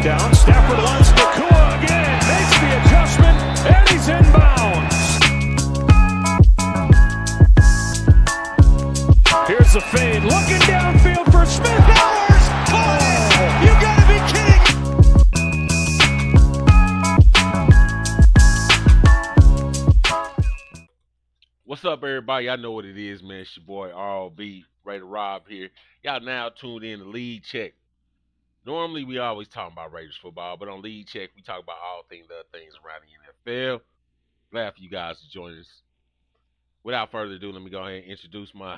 down. Stafford wants Nakua again. Makes the adjustment, and he's inbounds. Here's the fade. Looking downfield for Smith. Powers caught it. You gotta be kidding. What's up, everybody? Y'all know what it is, man. It's your boy RLB, Raider Rob here. Y'all now tuned in to Lead Check. Normally, we always talk about Raiders football, but on Lead Check, we talk about all things, other things around the NFL. Glad for you guys to join us. Without further ado, let me go ahead and introduce my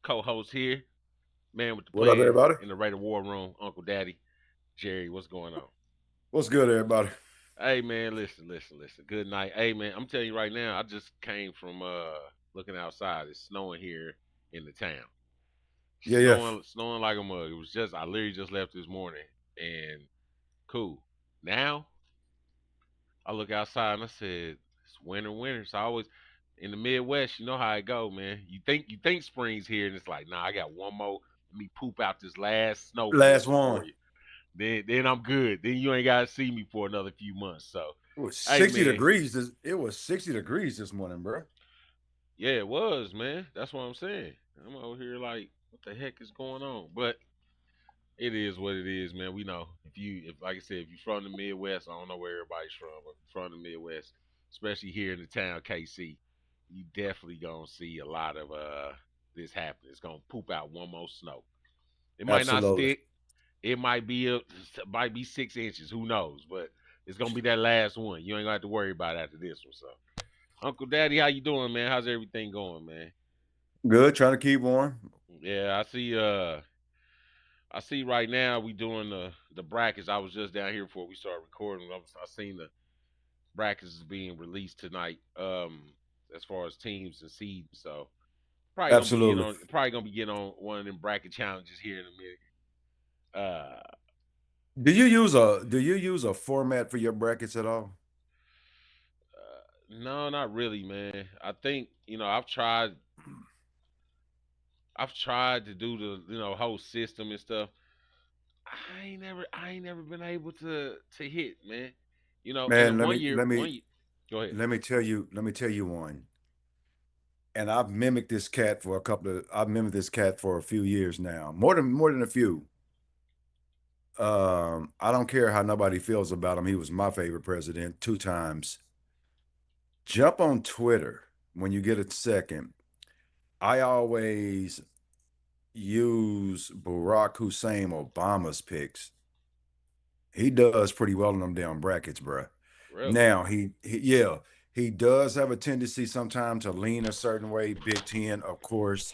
co-host here, man with the What up, plan everybody? in the Raider War Room, Uncle Daddy, Jerry. What's going on? What's good, everybody? Hey, man, listen. Good night. Hey, man, I'm telling you right now, I just came from looking outside. It's snowing here in the town. Yeah. Snowing like a mug. It was just I literally just left this morning and cool. Now I look outside and I said it's winter. So I always in the Midwest, you know how it go, man. You think spring's here and it's like, nah, I got one more. Let me poop out this last snow Last blizzard one. for you. Then I'm good. Then you ain't gotta see me for another few months. So It was hey 60 man, degrees. It was 60 degrees this morning, bro. yeah, it was, man. That's what I'm saying. I'm over here like, what the heck is going on? But it is what it is, man. We know if like I said, if you're from the Midwest, I don't know where everybody's from, but from the Midwest, especially here in the town KC, you definitely gonna see a lot of this happen. It's gonna poop out one more snow. It might not Absolutely. stick. It might be 6 inches. Who knows? But it's gonna be that last one. You ain't gonna have to worry about it after this one. So, Uncle Daddy, how you doing, man? How's everything going, man? Good. Trying to keep warm. Yeah, I see. I see right now we doing the brackets. I was just down here before we started recording. I seen the brackets is being released tonight. As far as teams and seeds, so Absolutely. probably gonna be getting on one of them bracket challenges here in a minute. Do you use a format for your brackets at all? No, not really, man. I think I've tried to do the whole system and stuff. I ain't never been able to hit, man. And the Man, let one me year let me one year, go ahead. let me tell you one. And I've mimicked this cat for a few years now. More than a few. I don't care how nobody feels about him. He was my favorite president 2 times. Jump on Twitter when you get a second. I always use Barack Hussein Obama's picks. He does pretty well in them damn brackets, bruh. Really? Now yeah, he does have a tendency sometimes to lean a certain way. Big Ten, of course.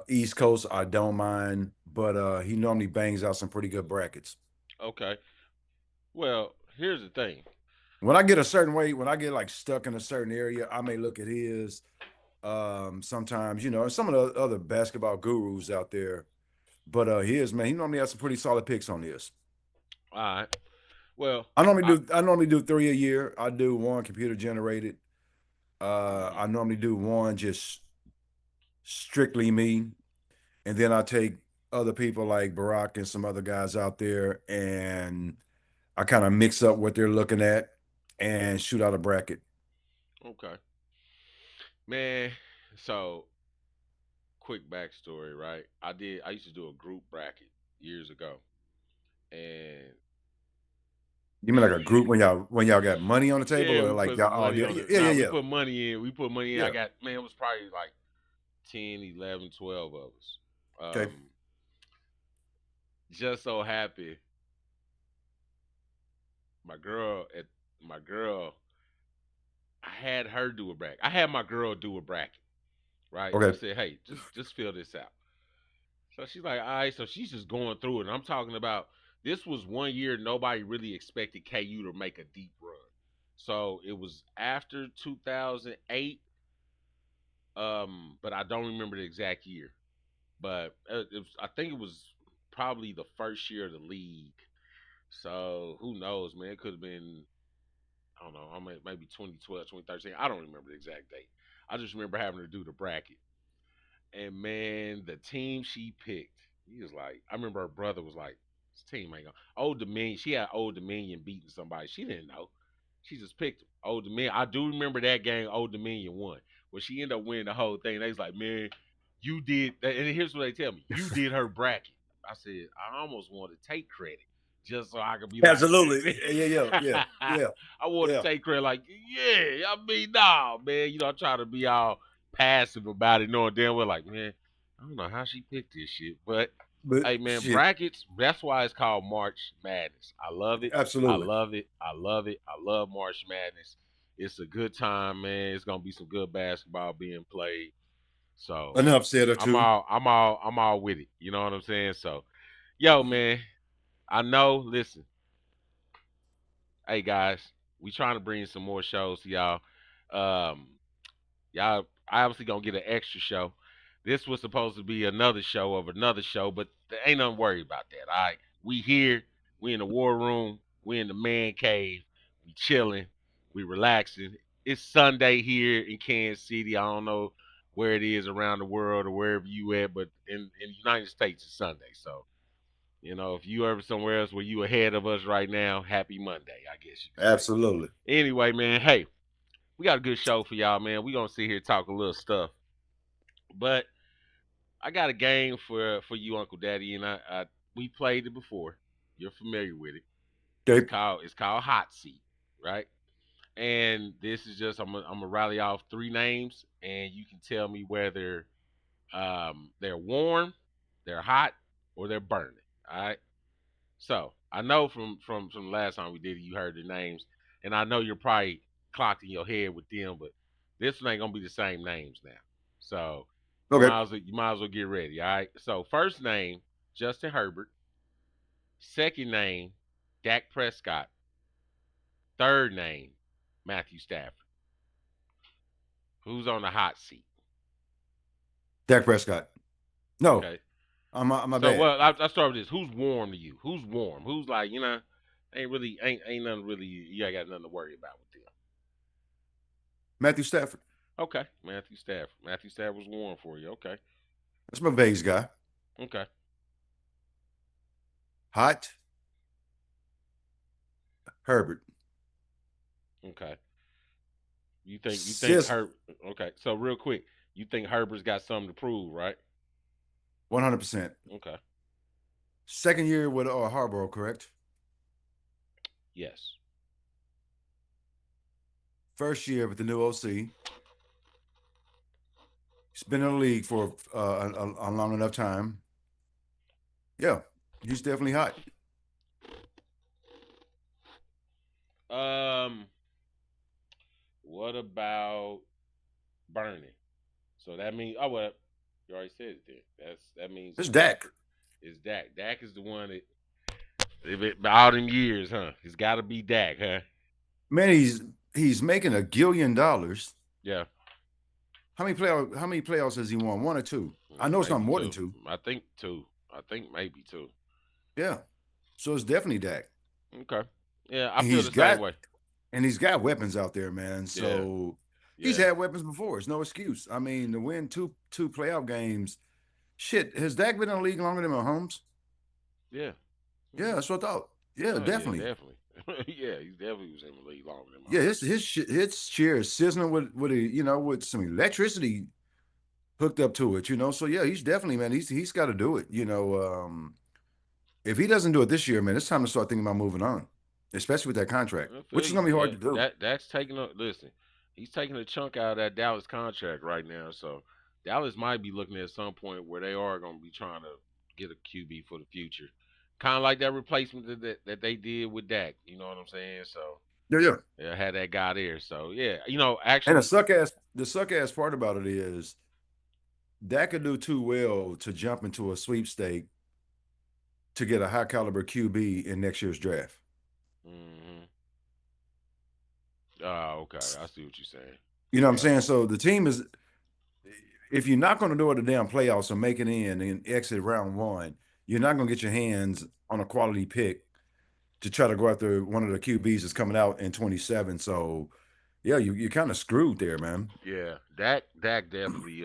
East Coast, I don't mind, but he normally bangs out some pretty good brackets. Okay. Well, here's the thing. When I get a certain way, when I get like stuck in a certain area, I may look at his. Sometimes, and some of the other basketball gurus out there. But his man, he normally has some pretty solid picks on this. All right. Well, I normally I do I normally do 3 a year. I do one computer generated. mhm. I normally do one just strictly me, and then I take other people like Barack and some other guys out there, and I kind of mix up what they're looking at and shoot out a bracket. Okay. Man, so quick backstory, right? I used to do a group bracket years ago. And You mean like a group when y'all got money on the table, yeah, or we like put y'all some all money yeah on yeah it. yeah Nah, yeah we yeah put money in. We put money in. I yeah. got, man, it was probably like 10, 11, 12 of us. Okay. Just so happy my girl at my girl I had her do a bracket. I had my girl do a bracket, right? I Okay. said, hey, just fill this out. So she's like, all right. So she's just going through it. And I'm talking about this was one year nobody really expected KU to make a deep run. So it was after 2008, but I don't remember the exact year. But I think it was probably the first year of the league. So who knows, man? It could have been, I don't know, maybe 2012, 2013. I don't remember the exact date. I just remember having to do the bracket. And man, the team she picked, he was like, I remember her brother was like His team ain't gonna. Old Dominion. She had Old Dominion beating somebody. She didn't know. She just picked him. Old Dominion. I do remember that game. Old Dominion won. But she ended up winning the whole thing. They was like, man, you did. And here's what they tell me: you did her bracket. I said I almost wanted to take credit just so I could be like, Absolutely. Yeah. I want to Yeah. take credit. Like, yeah. I mean, nah, man. I try to be all passive about it, knowing damn well, like, man, I don't know how she picked this shit, but But hey, man, shit, brackets. That's why it's called March Madness. I love it. I absolutely. love it. I love it. I love March Madness. It's a good time, man. It's gonna be some good basketball being played. So An upset or I'm two. all I'm all I'm all with it. You know what I'm saying? So, yo, man, I know. Listen, hey guys, we trying to bring some more shows to y'all. Um, Y'all obviously gonna get an extra show. This was supposed to be another show of another show, but there ain't nothing worried about that. All right, we here. We in the war room. We in the man cave. We chilling. We relaxing. It's Sunday here in Kansas City. I don't know where it is around the world or wherever you at, but in the United States it's Sunday. So if you ever somewhere else where you ahead of us right now, happy Monday, I guess you could say. Absolutely. Anyway, man, hey, we got a good show for y'all, man. We gonna sit here and talk a little stuff. But I got a game for you, Uncle Daddy, and I we played it before. You're familiar with it. It's Okay. called it's called Hot Seat, right? And this is just I'm gonna rally off three names, and you can tell me whether they're warm, they're hot, or they're burning. All right. So I know from the last time we did it, you heard the names, and I know you're probably clocked in your head with them, but this one ain't gonna be the same names now. So Okay. you might as well get ready. All right. So first name Justin Herbert. Second name Dak Prescott. Third name Matthew Stafford. Who's on the hot seat? Dak Prescott. No, Okay. I'm So bad. well, I start with this. Who's warm to you? Who's warm? Who's like ain't nothing really you ain't got nothing to worry about with them. Matthew Stafford. Okay, Matthew Stafford. Matthew Stafford was warm for you. Okay, That's my Vegas guy. okay, Hot. Herbert. okay. You think Sis. Herb? Okay, so real quick, you think Herbert's got something to prove, right? 100%. Okay, Second year with Harbaugh, correct? yes. First year with the new OC. He's been in the league for a long enough time. Yeah, he's definitely hot. Um, what about burning? So that means well, you already said it. Then that means It's Dak. it's Dak. Dak is the one that if it all them years, huh? It's got to be Dak, huh? Man, he's making $1 billion. Yeah. How many playoffs has he won? One or two? I know it's not Maybe more than two. two. I think two. I think maybe two. Yeah. So it's definitely Dak. Okay. Yeah, I And feel the same way. he's got weapons out there, man. Yeah. So he's Yeah. had weapons before. It's no excuse. I mean, to win two playoff games, shit, has Dak been in the league longer than Mahomes? Yeah. Yeah, that's what I thought. Yeah, Oh yeah, definitely. definitely. yeah, he definitely was in the league longer than Yeah, Mahomes. his chair is sizzling with some electricity hooked up to it. So yeah, he's definitely, man. He's got to do it. If he doesn't do it this year, man, it's time to start thinking about moving on, especially with that contract, I which feel is you. gonna be hard Yeah, to do. that's taking a listen. He's taking a chunk out of that Dallas contract right now, so Dallas might be looking at some point where they are going to be trying to get a QB for the future, kind of like that replacement that they did with Dak. You know what I'm saying? So Yeah, yeah. yeah, had that guy there. So yeah, And actually, the suck ass part about it is that could do too well to jump into a sweepstake to get a high caliber QB in next year's draft. hmm oh, okay, I see what you're saying. You know what I'm Okay, saying? So the team is, if you're not going to do it the damn playoffs or make it in and exit round one, you're not going to get your hands on a quality pick to try to go after one of the QBs that's coming out in 27. So yeah, you're kind of screwed there, man. yeah, Dak definitely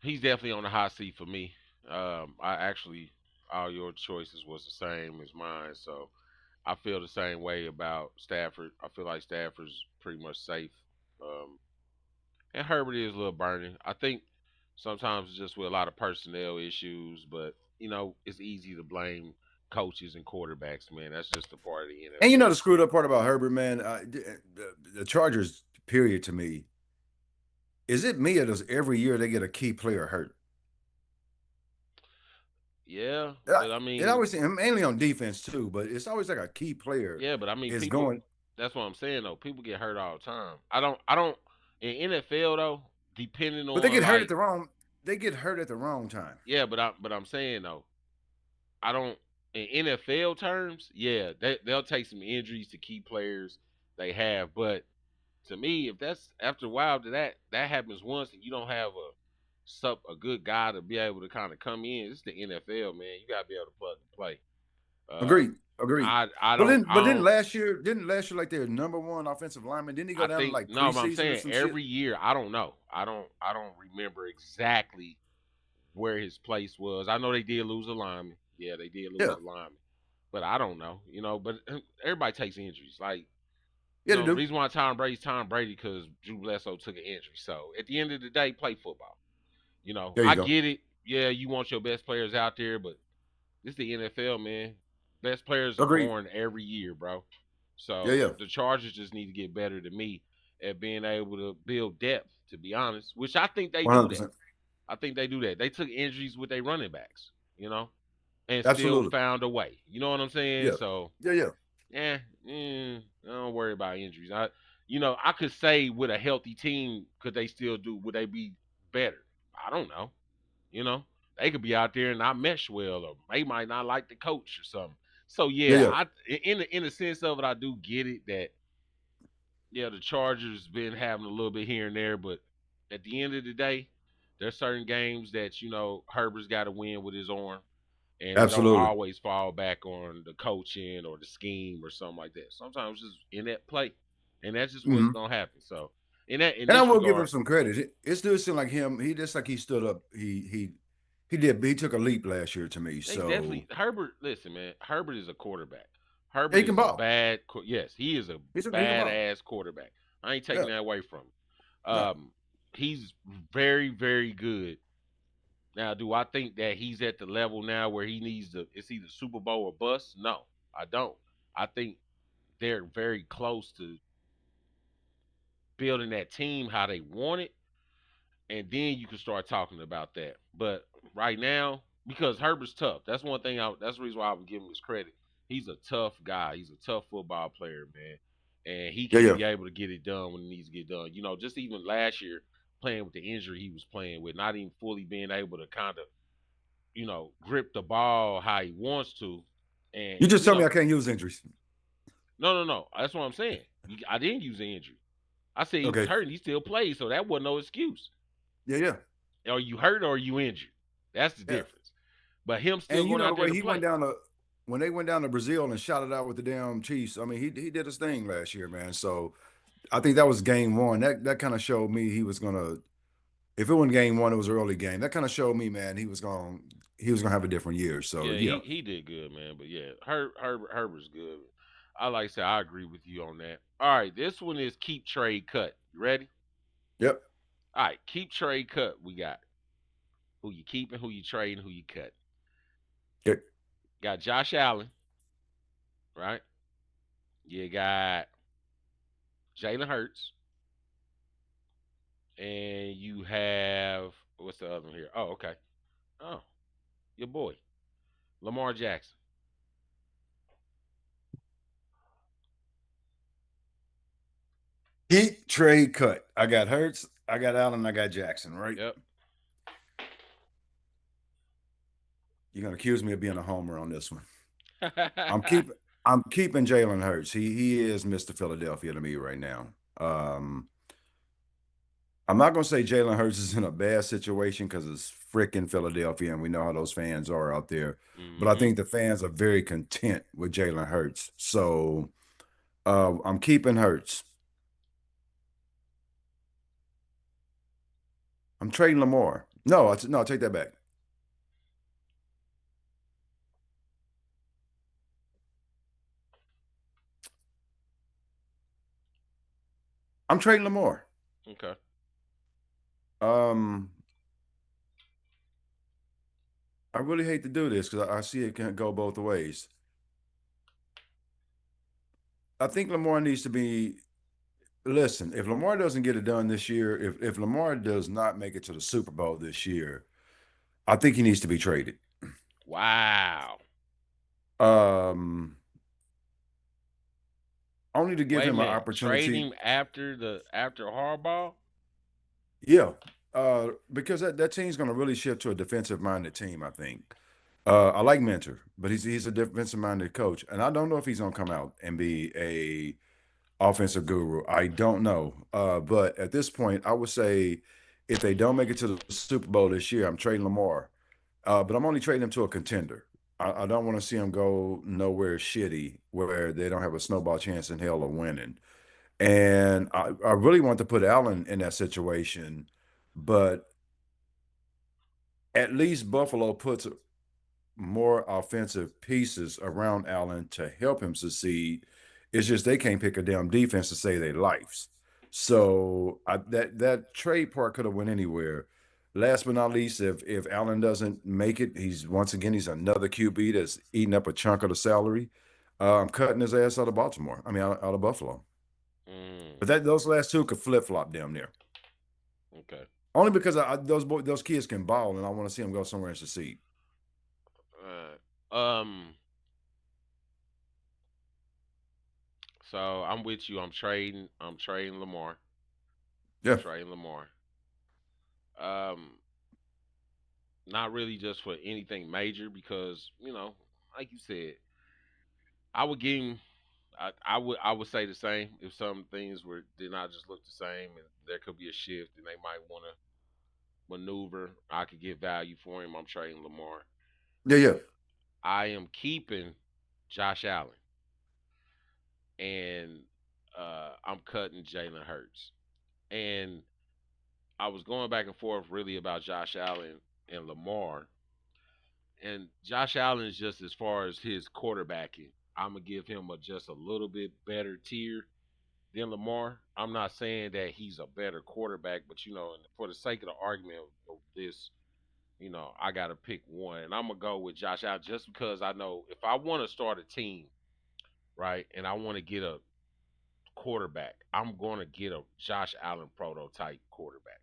he's definitely on the hot seat for me. I actually all your choices was the same as mine. So I feel the same way about Stafford. I feel like Stafford's pretty much safe. Um, and Herbert is a little burning. I think sometimes it's just with a lot of personnel issues, but it's easy to blame coaches and quarterbacks, man. That's just a part of the And NFL. the screwed up part about Herbert, man, the Chargers, period, to me, is it me or does every year they get a key player hurt? Yeah, Uh, but I It mean, always mainly on defense too, but it's always like a key player yeah, but I mean, is people. going, That's what I'm saying though. People get hurt all the time. I don't. In NFL though, depending but they on get hurt at like, the wrong. They get hurt at the wrong time. yeah, but I'm saying though, I don't. In NFL terms, yeah, they'll take some injuries to key players they have, but to me, if that's after a while that happens once and you don't have a good guy to be able to kind of come in, it's the NFL, man. You gotta be able to plug and play. Agreed, Um, agreed. I But don't then, I don't didn't last year like their number one offensive lineman? Didn't he go I down to think like no, but I'm preseason or saying some shit? every year I don't know. I don't remember exactly where his place was. I know they did lose a lineman. Yeah, they did lose Yeah, a lineman. But I don't know, but everybody takes injuries. Like, yeah, they the do. reason why Tom Brady because Drew Bledsoe took an injury. So at the end of the day, play football. There you I go. get it. Yeah, you want your best players out there, but this is the NFL, man. Best players are Agreed. born every year, bro. Yeah, So yeah, the Chargers just need to get better than me at being able to build depth, to be honest, which I think they one hundred do that. percent, I think they do that. They took injuries with their running backs, and still absolutely. found a way. You know what I'm saying? Yeah, So, yeah, yeah, yeah, don't worry about injuries. I could say with a healthy team, could they still do? Would they be better? I don't know. You know, they could be out there and not mesh well, or they might not like the coach or something. So yeah, yeah, yeah. in the sense of it, I do get it that yeah, the Chargers been having a little bit here and there, but at the end of the day, there's certain games that Herbert's got to win with his arm, and it don't Absolutely. always fall back on the coaching or the scheme or something like that. Sometimes it's just in that play, and that's just what's Hmm. gonna happen. So in And I this will give him regard, some credit. It still seemed like him. He just like he stood up. He did. He took a leap last year to me. they So definitely Herbert. Listen, man, Herbert is a quarterback. yeah, Herbert he can is a ball. bad. Yes, he is a He can ball. badass quarterback. I ain't Yeah. taking that away from him. No. He's very, very good. Now, do I think that he's at the level now where he needs to? It's either Super Bowl or bust. No, I don't. I think they're very close to building that team how they want it, and then you can start talking about that. But right now, because Herbert's tough, that's one thing. That's the reason why I would give him his credit. He's a tough guy. He's a tough football player, man, and he Yeah, can yeah. be able to get it done when it needs to get done. Just even last year, playing with the injury he was playing with, not even fully being able to kind of grip the ball how he wants to, and You just tell me I can't use injuries. no, no, no. That's what I'm saying. I didn't use the injury. I said he was Okay. hurt and he still played, so that wasn't no excuse. Yeah, yeah, Are you hurt or are you injured? That's the yeah. difference. But him still And going the out there way to he went play, down to when they went down to Brazil and shot it out with the damn Chiefs. I mean, he did his thing last year, man. So I think that was game one. That kind of showed me he was gonna. If it wasn't game one, it was an early game. That kind of showed me, man, he was gonna have a different year. So yeah, yeah, he did good, man. But yeah, Herbert's good. I like to say I agree with you on that. All right, this one is keep trade cut. You ready? yep. All right, keep trade cut. We got who you keeping, who you trading, who you cut. Okay. Got Josh Allen, right? You got Jalen Hurts, and you have what's the other one here? Oh, okay. Oh, your boy Lamar Jackson. Heat trade cut. I got Hurts, I got Allen, I got Jackson. Right? Yep. You're gonna accuse me of being a homer on this one. I'm keeping I'm keeping Jalen Hurts. He is Mr. Philadelphia to me right now. Um, I'm not gonna say Jalen Hurts is in a bad situation because it's freaking Philadelphia, and we know how those fans are out there. But I hmm think the fans are very content with Jalen Hurts. So I'm keeping Hurts. I'm trading Lamar. No, I take that back. I'm trading Lamar. Okay. Um, I really hate to do this because I see it can go both ways. I think Lamar needs to be. Listen, if Lamar doesn't get it done this year, if Lamar does not make it to the Super Bowl this year, I think he needs to be traded. Wow. Um, Only to give Wait a him an minute. Trade opportunity. him after Harbaugh? Yeah, because that team's going to really shift to a defensive minded team. I think. I like Mentor, but he's a defensive minded coach, and I don't know if he's going to come out and be a offensive guru. I don't know, but at this point, I would say if they don't make it to the Super Bowl this year, I'm trading Lamar. But I'm only trading him to a contender. I don't want to see him go nowhere shitty where they don't have a snowball chance in hell of winning. And I really want to put Allen in that situation, but at least Buffalo puts more offensive pieces around Allen to help him succeed. It's just they can't pick a damn defense to save their lives. So that trade part could have went anywhere. Last but not least, if Allen doesn't make it, he's another QB that's eating up a chunk of the salary. I'm cutting his ass out of Baltimore. I mean, out of Buffalo. Mm, But that those last two could flip flop down there. okay. Only because those kids can ball, and I want to see them go somewhere and succeed. Um. So I'm with you. I'm trading. I'm trading Lamar. Yeah, Trading Lamar. Um. Not really just for anything major because like you said, I would give him. I would say the same if some things were did not just look the same and there could be a shift and they might want to maneuver. I could get value for him. I'm trading Lamar. yeah, yeah. I am keeping Josh Allen and I'm cutting Jalen Hurts. And I was going back and forth really about Josh Allen and Lamar. And Josh Allen is just as far as his quarterbacking. I'm gonna give him just a little bit better tier than Lamar. I'm not saying that he's a better quarterback, but and for the sake of the argument of this, I got to pick one, and I'm gonna go with Josh Allen just because I know if I want to start a team, right, and I want to get a quarterback, I'm going to get a Josh Allen prototype quarterback.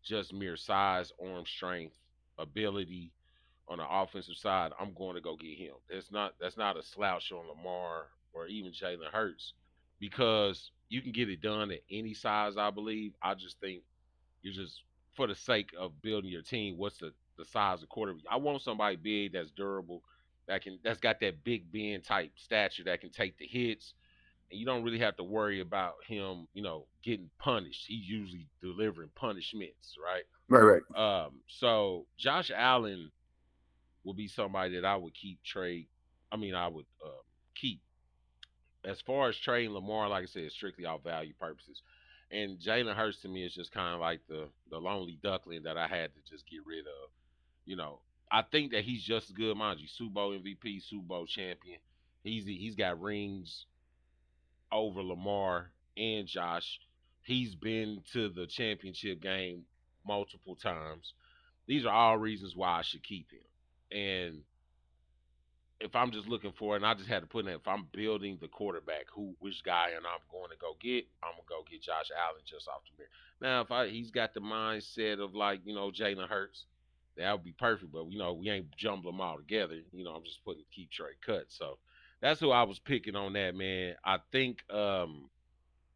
Just mere size, arm strength, ability on the offensive side. I'm going to go get him. That's not a slouch on Lamar or even Jalen Hurts because you can get it done at any size. I believe. I just think you're just for the sake of building your team. What's the size of quarterback? I want somebody big that's durable, that's got that Big Ben type stature that can take the hits and you don't really have to worry about him, getting punished. He's usually delivering punishments, right? Right, right. So Josh Allen will be somebody that I would keep trade. I mean, I would keep. As far as trading Lamar, like I said, strictly off value purposes. And Jalen Hurts to me is just kind of like the lonely duckling that I had to just get rid of. You know, I think that he's just as good, mind you, Super Bowl MVP, Super Bowl champion. He's got rings over Lamar and Josh. He's been to the championship game multiple times. These are all reasons why I should keep him. And if I'm just looking for it, and I just had to put in that, if I'm building the quarterback, which guy, and I'm going to go get, I'm gonna go get Josh Allen just off the bat. Now, if he's got the mindset of like Jalen Hurts, that would be perfect. But we ain't jumbling them all together. I'm just putting keep trade cut. So that's who I was picking on that man. I think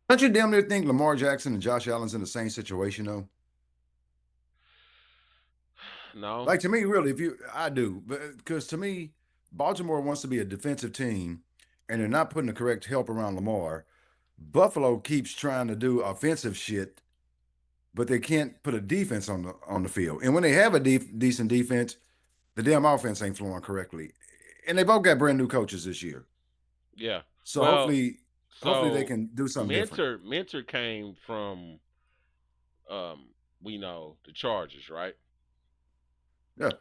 Don't you damn near think Lamar Jackson and Josh Allen's in the same situation though? no, Like to me, really, if you, I do, because to me, Baltimore wants to be a defensive team, and they're not putting the correct help around Lamar. Buffalo keeps trying to do offensive shit, but they can't put a defense on the field. And when they have a decent defense, the damn offense ain't flowing correctly. And they both got brand new coaches this year, yeah. so Well, hopefully they so can do something different. mentor came from we know the Chargers, right? Yeah,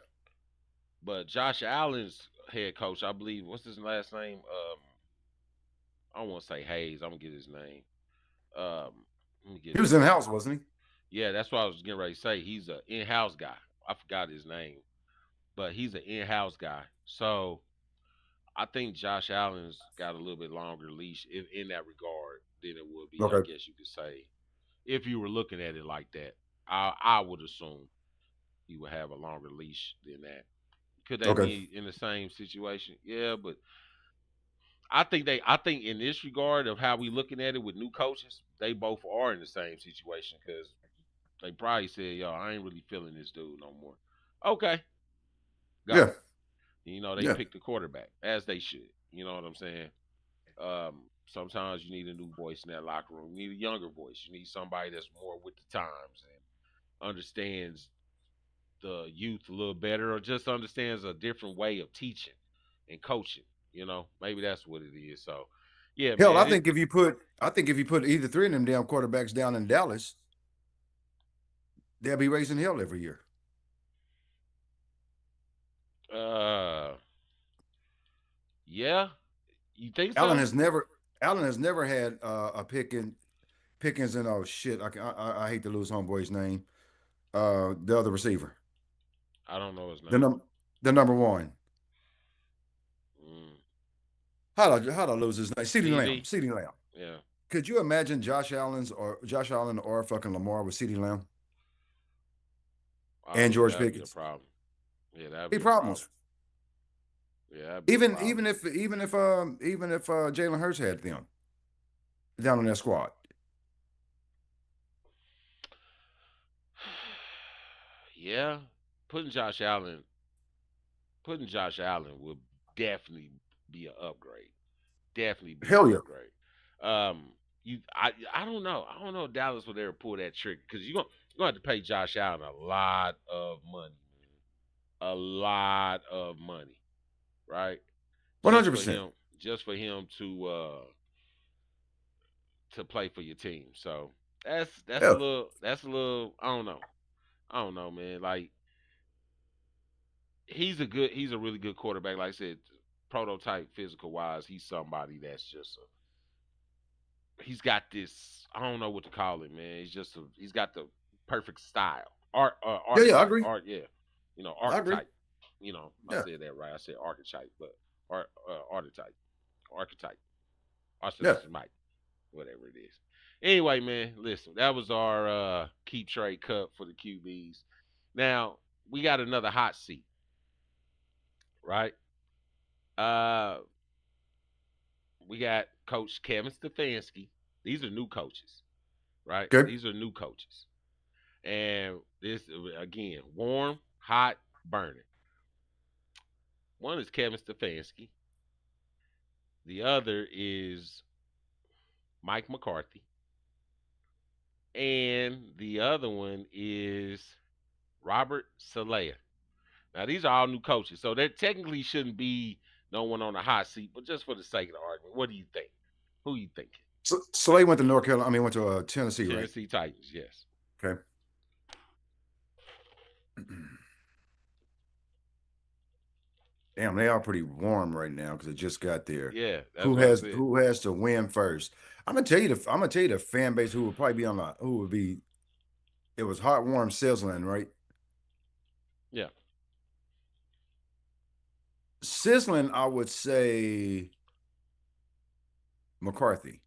But Josh Allen's head coach, I believe, what's his last name? I don't want to say Hayes. I'm gonna get his name. Um, Let me get He was that in for you. house, wasn't Yeah, that's what I was getting ready to say. He's a in-house guy. I forgot his name, but he's an in-house guy. So I think Josh Allen's got a little bit longer leash in that regard than it would he? be, I Okay. guess you could say, if you were looking at it like that. I would assume he would have a longer leash than that. Could they Okay. be in the same situation? Yeah, but I think in this regard of how we looking at it with new coaches, they both are in the same situation because they probably said, "Yo, I ain't really feeling this dude no more." Okay, go. Yeah. They Yeah. picked the quarterback as they should. You know what I'm saying? Sometimes you need a new voice in that locker room. You need a younger voice. You need somebody that's more with the times and understands the youth a little better, or just understands a different way of teaching and coaching. Maybe that's what it is. So, yeah, Hell, man. I think if you put either three of them damn quarterbacks down in Dallas, they'll be raising hell every year. Uh, yeah, you think Allen so? has never Allen has never had a Pickens and oh shit, I hate to lose homeboy's name. The other receiver, I don't know his the name. num the number one. Mm. How'd I lose his name? CeeDee Lamb. CD? CeeDee Lamb. Yeah, Could you imagine Josh Allen or fucking Lamar with CeeDee Lamb oh and yeah, George that'd be a Pickens? problem. Yeah, that'd Be be a problem. problems. Yeah, that'd be a Even problem. even if Jalen Hurts had them down on that squad. Yeah, putting Josh Allen, putting Josh Allen would definitely be an upgrade. Definitely be an Hell yeah. upgrade. I don't know. I don't know if Dallas would ever pull that trick because you're gonna have to pay Josh Allen a lot of money, a lot of money, right? Just for 100%. him, just for him to play for your team. So that's a Yeah. little. I don't know, man. Like he's a really good quarterback. Like I said, prototype physical wise, he's somebody that's just he's got this. I don't know what to call it, man. He's got the perfect style, Yeah, I archetype, agree. I agree. archetype. I Yeah. said that right. I said archetype, but archetype, archetype, Yeah. Mike, whatever it is. Anyway, man, listen, that was our keep trade cut for the QBs. Now we got another hot seat, right? Uh, we got Coach Kevin Stefanski. These are new coaches, right? Okay. These are new coaches. And this again, warm, hot, burning. One is Kevin Stefanski. The other is Mike McCarthy. And the other one is Robert Saleh. Now these are all new coaches, so there technically shouldn't be no one on the hot seat. But just for the sake of the argument, what do you think? Who you thinking? So they went to North Carolina. I mean, went to Tennessee, right? Tennessee Titans, yes. Okay. Damn, they are pretty warm right now because it just got there. Yeah, that's Who what I has said. who has to win first? I'm gonna tell you the fan base who would probably be on the who would be. It was heartwarm sizzling, right? Yeah, Sizzling, I would say McCarthy.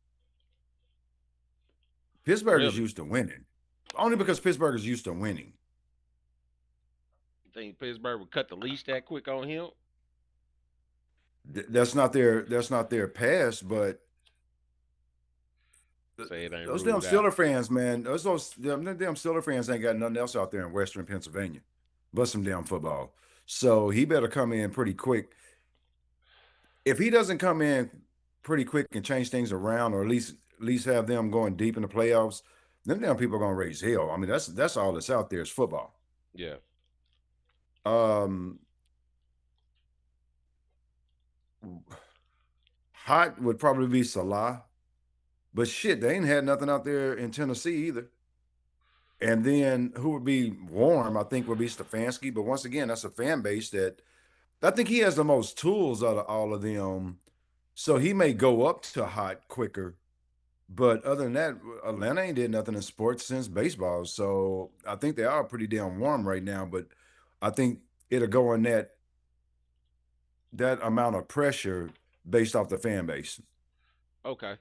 Pittsburgh is really. used to winning, only because Pittsburgh is used to winning. You think Pittsburgh would cut the leash that quick on him? That's not their past, but Say it ain't those damn ruled out. Steeler fans, man, them damn Steeler fans ain't got nothing else out there in Western Pennsylvania but some damn football. So he better come in pretty quick. If he doesn't come in pretty quick and change things around, or at least have them going deep in the playoffs, them damn people are gonna raise hell. I mean, that's all that's out there is football. Yeah, Um, hot would probably be Salah, but shit, they ain't had nothing out there in Tennessee either. And then who would be warm, I think, would be Stefanski. But once again, that's a fan base that I think he has the most tools out of all of them. So he may go up to hot quicker, But other than that, Atlanta ain't did nothing in sports since baseball. So I think they are pretty damn warm right now. But I think it'll go in that amount of pressure based off the fan base. Okay,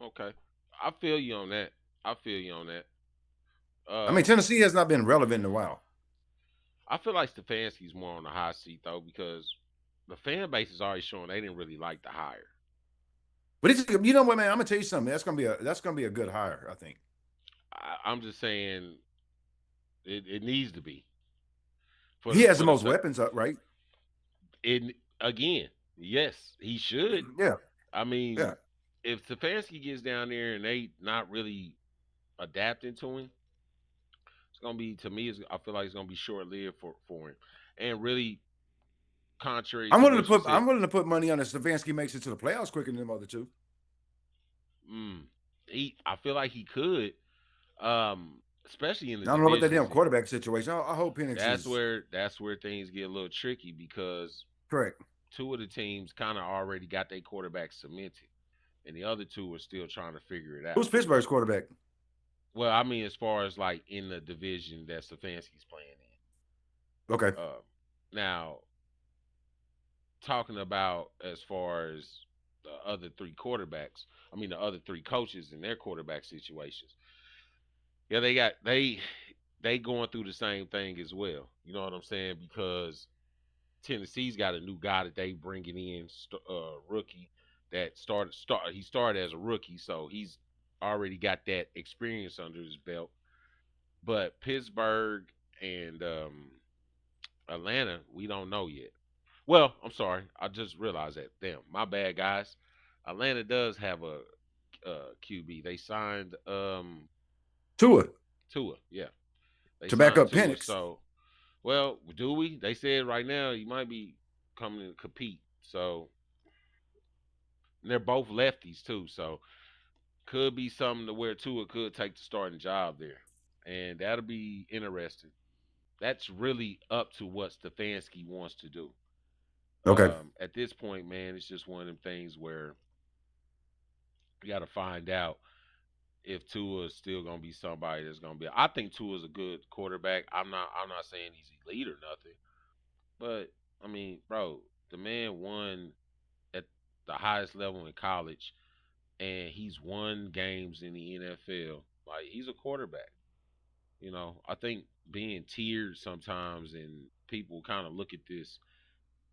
okay. I feel you on that. I feel you on that. I mean, Um, Tennessee has not been relevant in a while. I feel like Stefanski's more on the hot seat though because the fan base is already showing they didn't really like the hire. But you know what, man? I'm gonna tell you something. That's gonna be a good hire. I think I'm just saying it needs to be he has the for the most weapons up, right? it again. Yes, he should. Yeah, I yeah. mean, if Stefanski gets down there and they not really adapting to him, it's gonna be to me. I feel like it's gonna be short lived for him. And really, contrary I'm to willing to what you put said, I'm willing to put money on if Stefanski makes it to the playoffs quicker than them other two. mm, I feel like he could, especially in the I don't know about that divisions. damn quarterback situation. I hope Penix is That's where things get a little tricky because correct. two of the teams kind of already got their quarterback cemented, and the other two are still trying to figure it Who's out. Pittsburgh's quarterback? Well, I mean, as far as like in the division that Stefanski's playing Okay, in. Now, talking about as far as the other three quarterbacks, I mean the other three coaches and their quarterback situations. Yeah, they going through the same thing as well. You know what I'm saying? Because Tennessee's got a new guy that they bringing in, rookie that he started as a rookie, so he's already got that experience under his belt. But Pittsburgh and Atlanta, we don't know yet. Well, I'm sorry, I just realized that. Damn, my bad, guys. Atlanta does have a QB. They signed Tua Tua. Yeah, they to back signed up Tua. Penix. So, well, do we? They said right now he might be coming to compete. So and they're both lefties too. So could be something to where Tua could take the starting job there, and that'll be interesting. That's really up to what Stefanski wants to do. Okay, At this point, man, it's just one of them things where you got to find out if Tua is still gonna be somebody that's gonna be. I think Tua is a good quarterback. I'm not saying he's elite or nothing, but I mean, bro, the man won at the highest level in college, and he's won games in the NFL. Like he's a quarterback. You know, I think being tiered sometimes, and people kind of look at this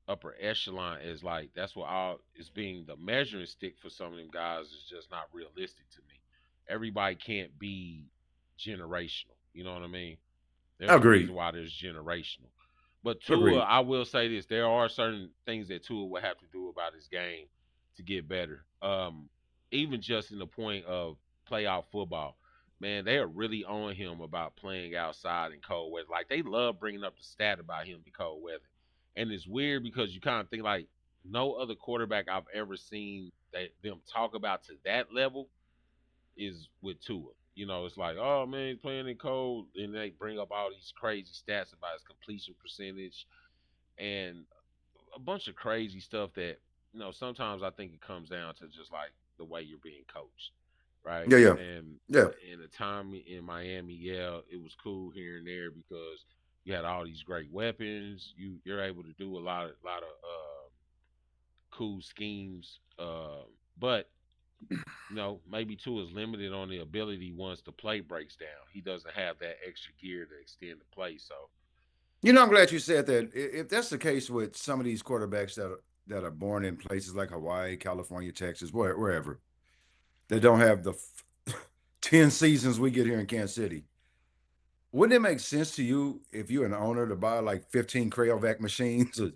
upper echelon as like that's what all is being the measuring stick for some of them guys is just not realistic to me. Everybody can't be generational. You know what I mean? There's a agreed. reason why there's generational. But Tua, Agreed. I will say this: there are certain things that Tua will have to do about his game to get better. Even just in the point of playoff football, man, they are really on him about playing outside in cold weather. Like they love bringing up the stat about him in cold weather, and it's weird because you kind of think like no other quarterback I've ever seen that them talk about to that level is with Tua. You know, it's like, oh man, he's playing in cold, and they bring up all these crazy stats about his completion percentage and a bunch of crazy stuff that sometimes I think it comes down to just like the way you're being coached, right? Yeah, yeah, And yeah. in the time in Miami, yeah, it was cool here and there because you had all these great weapons. You're able to do a lot of cool schemes, but maybe Tua is limited on the ability once the play breaks down. He doesn't have that extra gear to extend the play. So, You know, I'm glad you said that. If that's the case with some of these quarterbacks that are born in places like Hawaii, California, Texas, wherever, that don't have the 10 seasons we get here in Kansas City, wouldn't it make sense to you if you're an owner to buy like 15 Crayovac machines or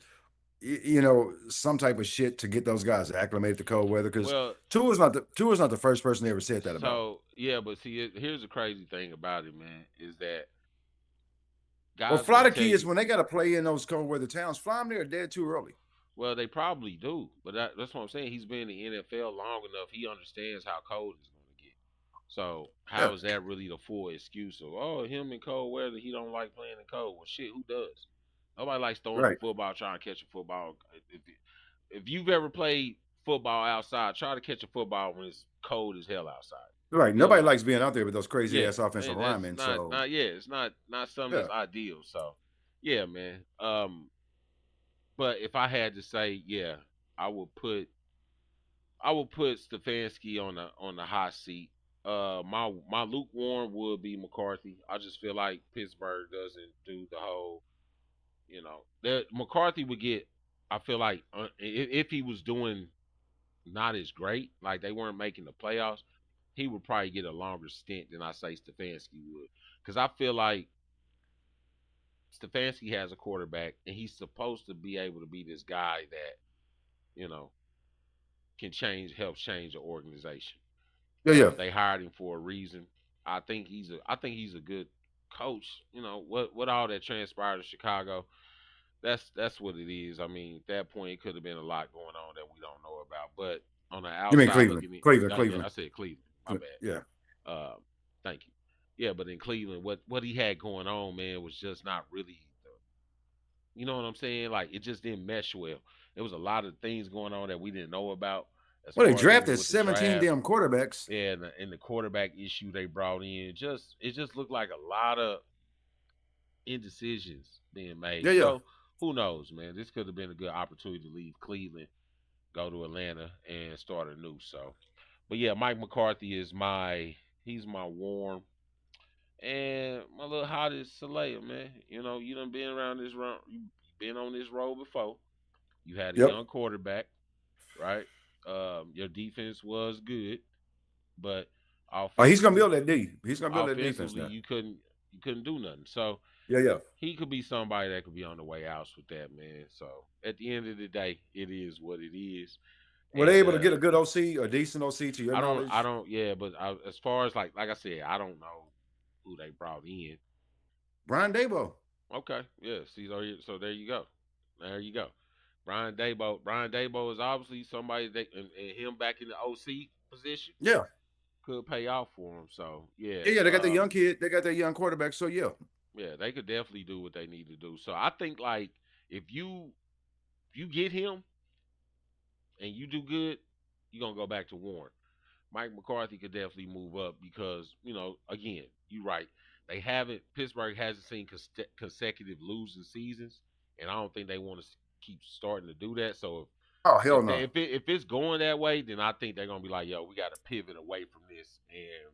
some type of shit to get those guys acclimated to cold weather? Because well, Tua's not the first person they ever said that about. so yeah, but see, here's the crazy thing about it, man, is that Well, guys fly gonna the tell kids you, when they got to play in those cold weather towns. Fly them there dead too early. well, they probably do, but that's what I'm saying. He's been in the NFL long enough. He understands how cold it's gonna get. So Yeah, how is that really the full excuse of him in cold weather? He don't like playing in cold. Well, shit, who does? Nobody likes throwing the right. football, trying to catch a football. If you've ever played football outside, try to catch a football when it's cold as hell outside. Right. You Nobody know, likes being out there with those crazy yeah, ass offensive and that's linemen. not So not yeah, it's not something yeah, that's ideal. So yeah, man. But if I had to say, yeah, I would put I would put Stefanski on the hot seat. My lukewarm would be McCarthy. I just feel like Pittsburgh doesn't do the whole, that McCarthy would get. I feel like if he was doing not as great, like they weren't making the playoffs, he would probably get a longer stint than I say Stefanski would. Because I feel like Stefanski has a quarterback, and he's supposed to be able to be this guy that you know can help change the organization. yeah, yeah. They hired him for a reason. I think he's a good coach. What all that transpired in Chicago. That's what it is. I mean, at that point, it could have been a lot going on that we don't know about. But on the You mean outside Cleveland? looking in, Cleveland, yeah, Cleveland. I said Cleveland. My Yeah. bad. Thank you. Yeah, but in Cleveland, what he had going on, man, was just not really. You know what I'm saying? Like it just didn't mesh well. There was a lot of things going on that we didn't know about, as Well, they far as even drafted with the 17 draft. damn quarterbacks. Yeah, and the quarterback issue they brought in, it just looked like a lot of indecisions being Yeah, made. yeah. So who knows, man? This could have been a good opportunity to leave Cleveland, go to Atlanta, and start anew. So, but yeah, Mike McCarthy is he's my warm, and my little hot is Saleh, man. You done been around this run, you been on this road before. You had a Yep. young quarterback, right? Your defense was good, but He's gonna offensively, build that D. He's gonna build that defense offensively now. you couldn't do nothing. So Yeah, yeah. he could be somebody that could be on the way out with that, man. So at the end of the day, it is what it is. Were they And able to get a good OC, a decent OC, to your I knowledge? don't, yeah, but as far as like I said, I don't know who they brought in. Brian Dabo. Okay, yeah. See, so there you go. There you go. Brian Dabo is obviously somebody that, and him back in the OC position Yeah. could pay off for him. So yeah, Yeah, yeah. They got the young kid. They got that young quarterback. So yeah. yeah, they could definitely do what they need to do. So I think like if you get him and you do good, you're gonna go back to Warren. Mike McCarthy could definitely move up because again, you're right. They haven't Pittsburgh hasn't seen consecutive losing seasons, and I don't think they want to keep starting to do that. So Oh if hell they, no. if it's going that way, then I think they're gonna be like, yo, we got to pivot away from this and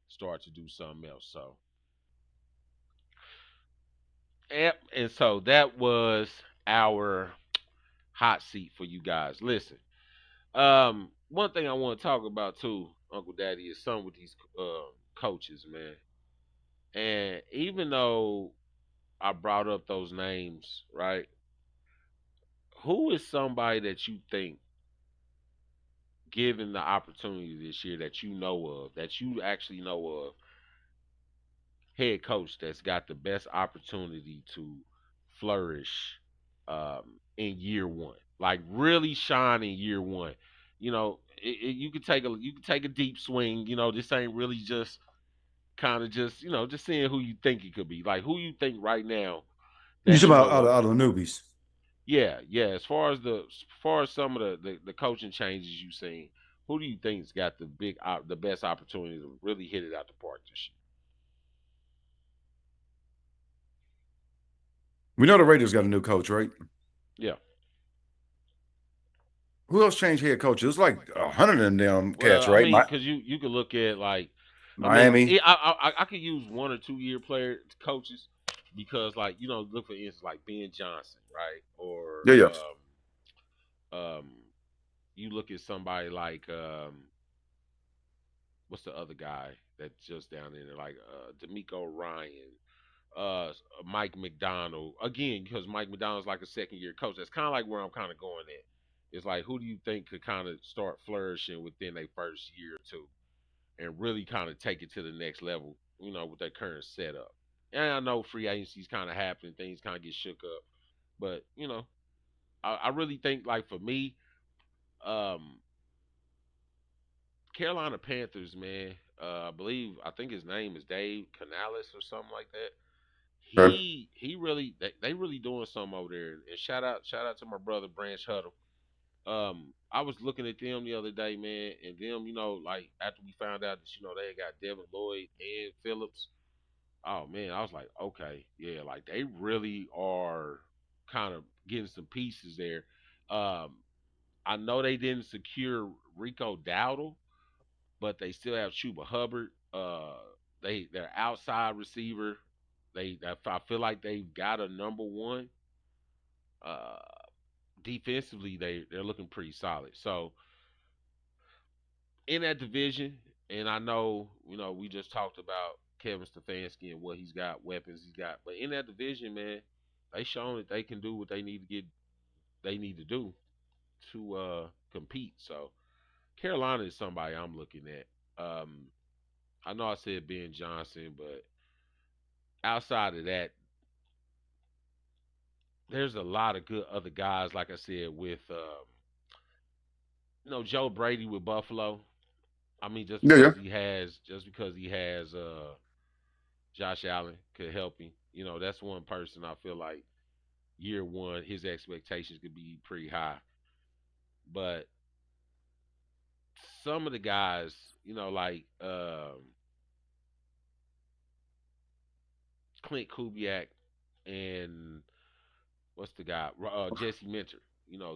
start to do something else. So yep, and so that was our hot seat for you guys. Listen, one thing I want to talk about too, Uncle Daddy, is some with these coaches, man. And even though I brought up those names, right? Who is somebody that you think, given the opportunity this year, that you know of, that you actually know of, head coach that's got the best opportunity to flourish in year one, like really shine in year one? You could take a deep swing. This ain't really just kind of just seeing who you think it could be. Like who you think right now You that talking you about know of. out of the newbies? Yeah, yeah. As far as some of the coaching changes you've seen, who do you think's got the best opportunity to really hit it out the park this We know the Raiders got a new coach, right? year? Yeah. Who else changed head coaches? It was like 100 of them cats, Well, I right? mean, because you could look at like, I mean, Miami. I could use 1 or 2 year player coaches because like look for instance like Ben Johnson, right? Or Yeah, yeah. um you look at somebody like what's the other guy that's just down in there like D'Amico Ryan, Mike McDonald again because Mike McDonald's like a second year coach. That's kind of like where I'm kind of going at. It's like who do you think could kind of start flourishing within their first year or two and really kind of take it to the next level, with their current setup. And I know free agency's kind of happening, things kind of get shook up, but I really think like for me, um, Carolina Panthers, man. I think his name is Dave Canales or something like that. Okay. He really they really doing something over there. And shout out to my brother Branch Huddle. I was looking at them the other day, man, and them, like after we found out that they had got Devin Lloyd and Phillips. Oh man, I was like, okay, yeah, like they really are kind of getting some pieces there. Um, I know they didn't secure Rico Dowdle, but they still have Chuba Hubbard. Their outside receiver. I feel like they've got a number one. Uh, Defensively, they're looking pretty solid. So in that division, and I know we just talked about Kevin Stefanski and what he's got, weapons he's got, but in that division, man, they shown that they can do what they need to do to compete. So Carolina is somebody I'm looking at. I know I said Ben Johnson, but outside of that, there's a lot of good other guys. Like I said, with Joe Brady with Buffalo. I mean, Yeah, yeah. just because he has Josh Allen could help him. That's one person I feel like year one his expectations could be pretty high. But some of the guys, like Clint Kubiak and what's the guy, Jesse Minter.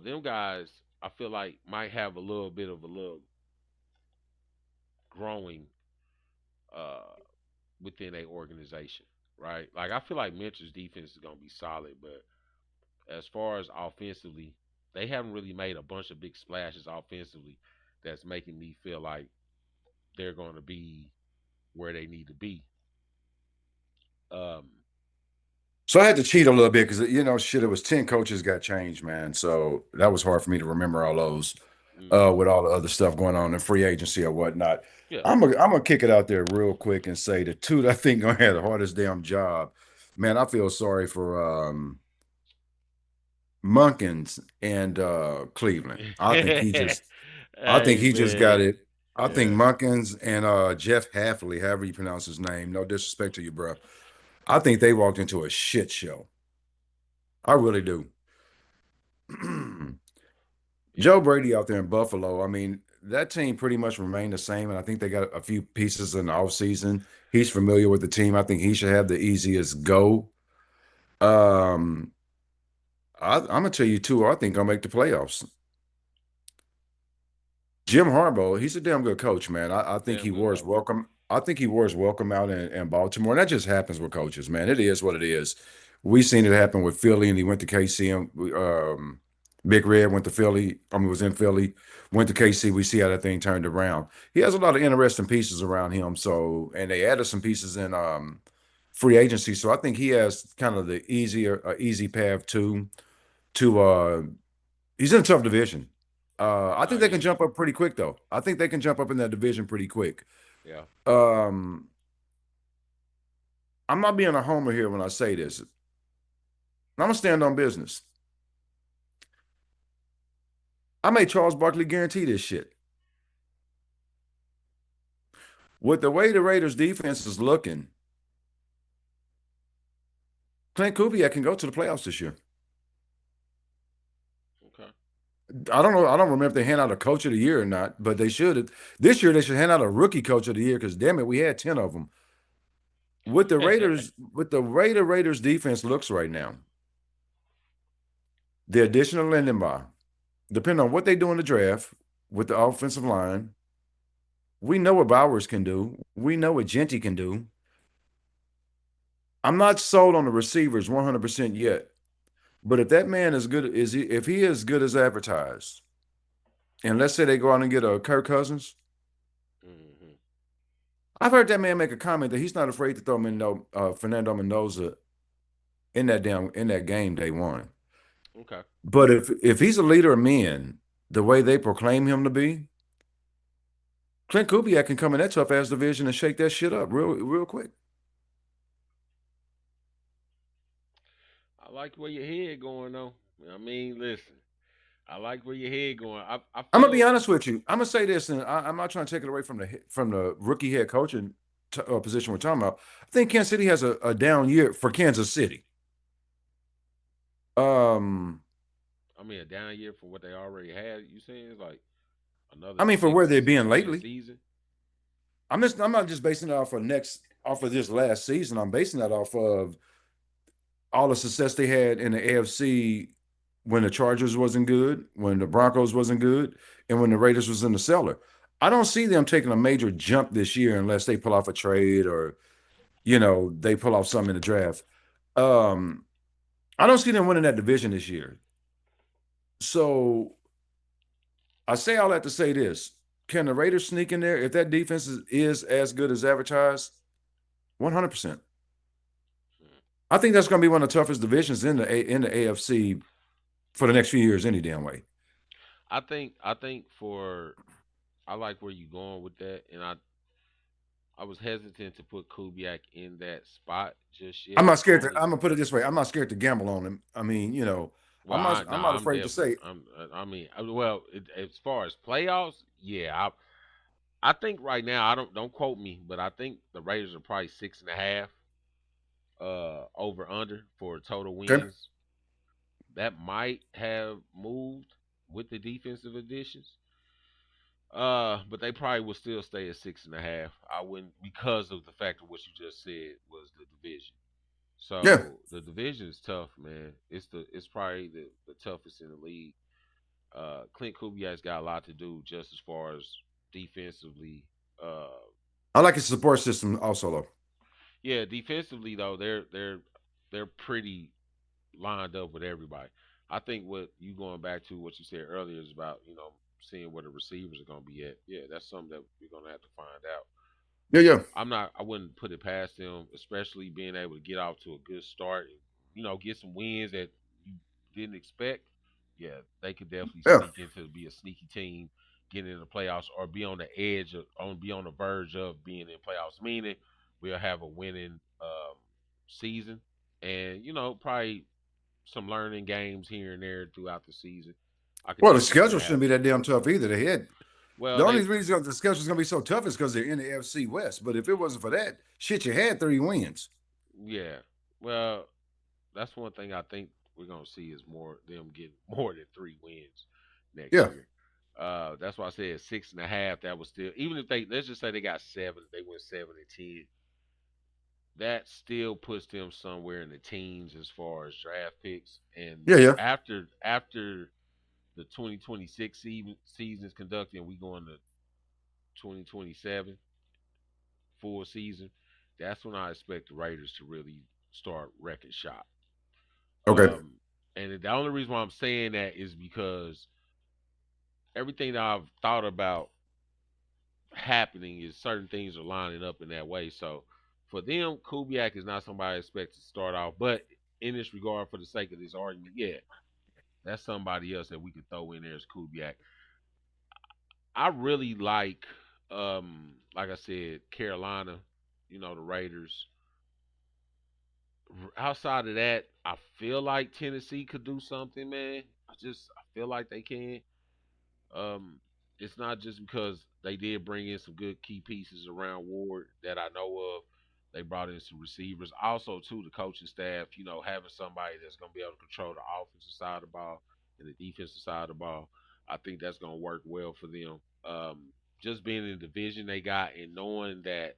Them guys I feel like might have a little bit of a little growing uh, within a organization, right? Like I feel like Minter's defense is gonna be solid, but as far as offensively, they haven't really made a bunch of big splashes offensively that's making me feel like they're going to be where they need to be. Um, So I had to cheat a little bit because shit, it was 10 coaches got changed, man. So that was hard for me to remember all those hmm with all the other stuff going on in free agency or whatnot. yeah, I'm gonna kick it out there real quick and say the two that I think gonna have the hardest damn job. Man, I feel sorry for Munkins and Cleveland. I think hey he just got man, it. I think yeah, Munkins and Jeff Halfley, however you pronounce his name, no disrespect to you, bro. I think they walked into a shit show. I really do. yeah, Joe Brady out there in Buffalo, I mean, that team pretty much remained the same, and I think they got a few pieces in the offseason. He's familiar with the team. I think he should have the easiest go. Um, I'm gonna tell you too, I think I'll make the playoffs. Jim Harbaugh, he's a damn good coach, man. I think damn he good wore his coach. welcome. I think he wore his welcome out in Baltimore. And that just happens with coaches, man. It is what it is. We seen it happen with Philly, and he went to KC. And Big Red went to Philly. I mean, was in Philly, went to KC. We see how that thing turned around. He has a lot of interesting pieces around him. So, and they added some pieces in free agency. So I think he has kind of the easy path to he's in a tough division. I No, think they can he is. jump up pretty quick, though. I think they can jump up in that division pretty quick. Yeah, Um, I'm not being a homer here when I say this. I'm gonna stand on business. I made Charles Barkley guarantee this shit. With the way the Raiders defense is looking, Clint Kubiak can go to the playoffs this year. okay. I don't know. I don't remember if they hand out a coach of the year or not, but they should. This year they should hand out a rookie coach of the year because damn it, we had 10 of them. With the Raiders defense looks right now, the addition of Lindenbaugh, depending on what they do in the draft with the offensive line, we know what Bowers can do. We know what Genty can do. I'm not sold on the receivers 100% yet. But if that man is good, if he is good as advertised, and let's say they go out and get a Kirk Cousins, hmm I've heard that man make a comment that he's not afraid to throw Fernando Mendoza in that game they won. Okay. But if he's a leader of men, the way they proclaim him to be, Clint Kubiak can come in that tough ass division and shake that shit up real quick. I like where your head going though. I mean, listen, I like where your head going. I I'm gonna be feel. honest with you. I'm gonna say this, and I'm not trying to take it away from the rookie head coaching position we're talking about. I think Kansas City has a down year for Kansas City. Um, mean, a down year for what they already had. You saying it's like another I mean, for where they've been six-win lately, season? I'm not just basing it off of this last season. I'm basing that off of all the success they had in the AFC when the Chargers wasn't good, when the Broncos wasn't good, and when the Raiders was in the cellar. I don't see them taking a major jump this year unless they pull off a trade or they pull off something in the draft. Um, I don't see them winning that division this year. So I say all that to say this: can the Raiders sneak in there if that defense is as good as advertised? 100%. I think that's going to be one of the toughest divisions in the AFC for the next few years, any damn way. I think for I like where you going with that, and I was hesitant to put Kubiak in that spot just I'm yet. not scared to. Only I'm gonna put it this way: I'm not scared to gamble on him. I mean, well, I'm not I'm afraid to definitely say, I mean well as far as playoffs, yeah, I think right now don't quote me, but I think the Raiders are probably 6.5 over under for total okay, wins. That might have moved with the defensive additions. But they probably will still stay at 6.5. I wouldn't because of the fact of what you just said was the division. yeah. So the division is tough, man. It's probably the toughest in the league. Clint Kubiak's got a lot to do just as far as defensively. Uh, I like his support system also, though. yeah, defensively though they're pretty lined up with everybody. I think what you going back to what you said earlier is about seeing where the receivers are going to be at. Yeah, that's something that we're going to have to find out. Yeah, yeah, I'm not. I wouldn't put it past them, especially being able to get off to a good start and get some wins that you didn't expect. Yeah, they could definitely yeah. sneak into be a sneaky team, get into the playoffs, or be on the edge of be on the verge of being in playoffs. Meaning we'll have a winning season, and probably some learning games here and there throughout the season. I could Well, the definitely see schedule that shouldn't be happening. that damn tough either. They had Well, the only they reason the schedule is gonna be so tough is because they're in the AFC West. But if it wasn't for that, shit, you had 3 wins. yeah. Well, that's one thing I think we're gonna see is more them getting more than 3 wins next Yeah. year. That's why I said 6.5. That was still even if they let's just say they got 7, they went 7-10. That still puts them somewhere in the teens as far as draft picks. And Yeah, yeah. after the 2026 season is conducted and we go into 2027 full season, that's when I expect the Raiders to really start wrecking shop. Okay. Um, and the only reason why I'm saying that is because everything that I've thought about happening is certain things are lining up in that way. So for them, Kubiak is not somebody I expect to start off. But in this regard, for the sake of this argument, yeah, that's somebody else that we could throw in there as Kubiak. I really like I said, Carolina, the Raiders. Outside of that, I feel like Tennessee could do something, man. I feel like they can. Um, it's not just because they did bring in some good key pieces around Ward that I know of. They brought in some receivers. Also, too, the coaching staff, having somebody that's going to be able to control the offensive side of the ball and the defensive side of the ball. I think that's going to work well for them. Just being in the division they got and knowing that,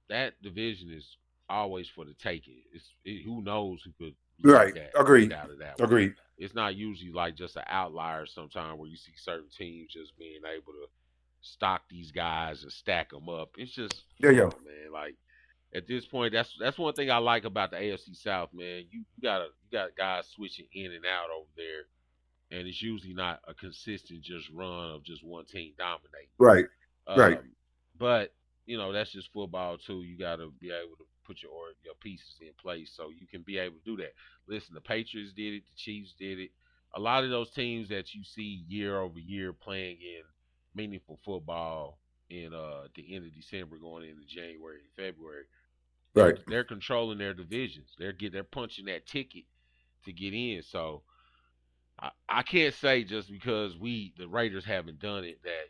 that division is always for the taking. Who knows who could Right. lead Agreed. out of that one. Agreed. It's not usually like just an outlier sometime where you see certain teams just being able to stock these guys and stack them up. It's just Yeah, yeah. fun, man. Like at this point, that's one thing I like about the AFC South, man. You got guys switching in and out over there, and it's usually not a consistent just run of just one team dominating. Right. Right. But that's just football too. You got to be able to put your pieces in place so you can be able to do that. Listen, the Patriots did it, the Chiefs did it. A lot of those teams that you see year over year playing in meaningful football in the end of December going into January and February, they're Right. they're controlling their divisions. They're punching that ticket to get in. So I can't say just because the Raiders haven't done it that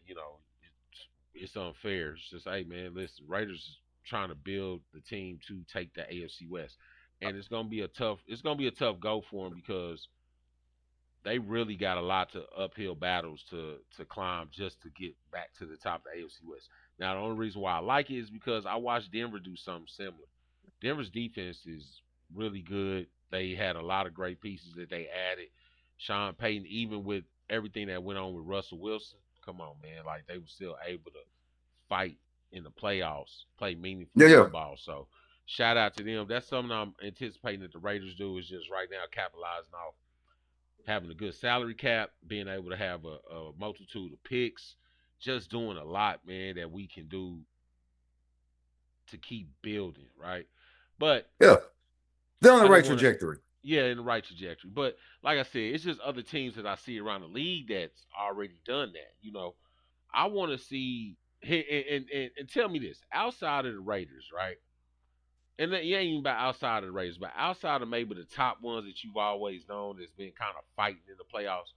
it's unfair. It's just hey man, listen, Raiders is trying to build the team to take the AFC West, and it's gonna be a tough go for them because they really got a lot of uphill battles to climb just to get back to the top of the AFC West. Now, the only reason why I like it is because I watched Denver do something similar. Denver's defense is really good. They had a lot of great pieces that they added. Sean Payton, even with everything that went on with Russell Wilson, come on, man, like they were still able to fight in the playoffs, play meaningful Yeah, yeah. football. So shout out to them. That's something I'm anticipating that the Raiders do is just right now capitalizing off having a good salary cap, being able to have a multitude of picks, just doing a lot, man, that we can do to keep building, right? But Yeah. They're on the I right didn't want to, trajectory. yeah, in the right trajectory. But like I said, it's just other teams that I see around the league that's already done that. I want to see, and tell me this, outside of the Raiders, right? And it ain't even about outside of the Raiders, but outside of maybe the top ones that you've always known that's been kind of fighting in the playoffs,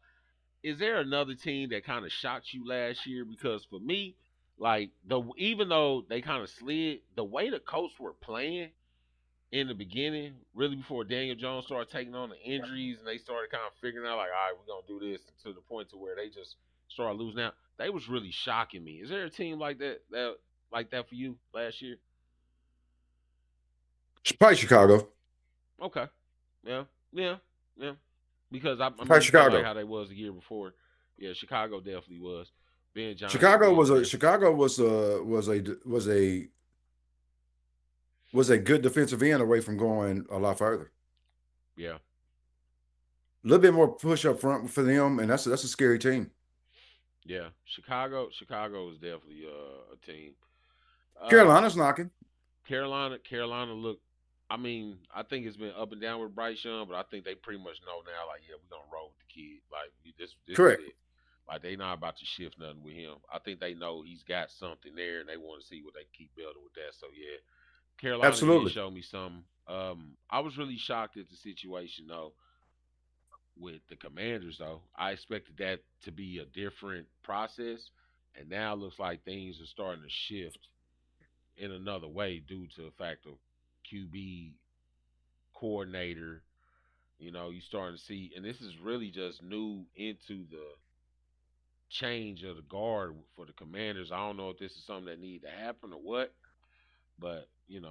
is there another team that kind of shocked you last year? Because for me, like even though they kind of slid, the way the Colts were playing in the beginning, really before Daniel Jones started taking on the injuries and they started kind of figuring out like, all right, we're gonna do this to the point to where they just started losing out. They was really shocking me. Is there a team like that for you last year? Probably Chicago. Okay, yeah, yeah, yeah. Because I mean, Probably you felt like Chicago. how they was the year before. Yeah, Chicago definitely was. Ben Johnson Chicago being was a there. Chicago was a good defensive end away from going a lot further. Yeah, A little bit more push up front for them, and that's a scary team. yeah. Chicago is definitely a team. Um, Carolina's knocking. Carolina. Look, I mean, I think it's been up and down with Bryce Young, but I think they pretty much know now. Like, yeah, we're gonna roll with the kid. Like, this is Correct. it. Like, they not about to shift nothing with him. I think they know he's got something there, and they want to see what they keep building with that. So yeah, Carolina did Absolutely. show me something. I was really shocked at the situation though with the Commanders though. I expected that to be a different process, and now it looks like things are starting to shift in another way due to the fact of QB coordinator. You starting to see, and this is really just new into the change of the guard for the Commanders. I don't know if this is something that need to happen or what, but to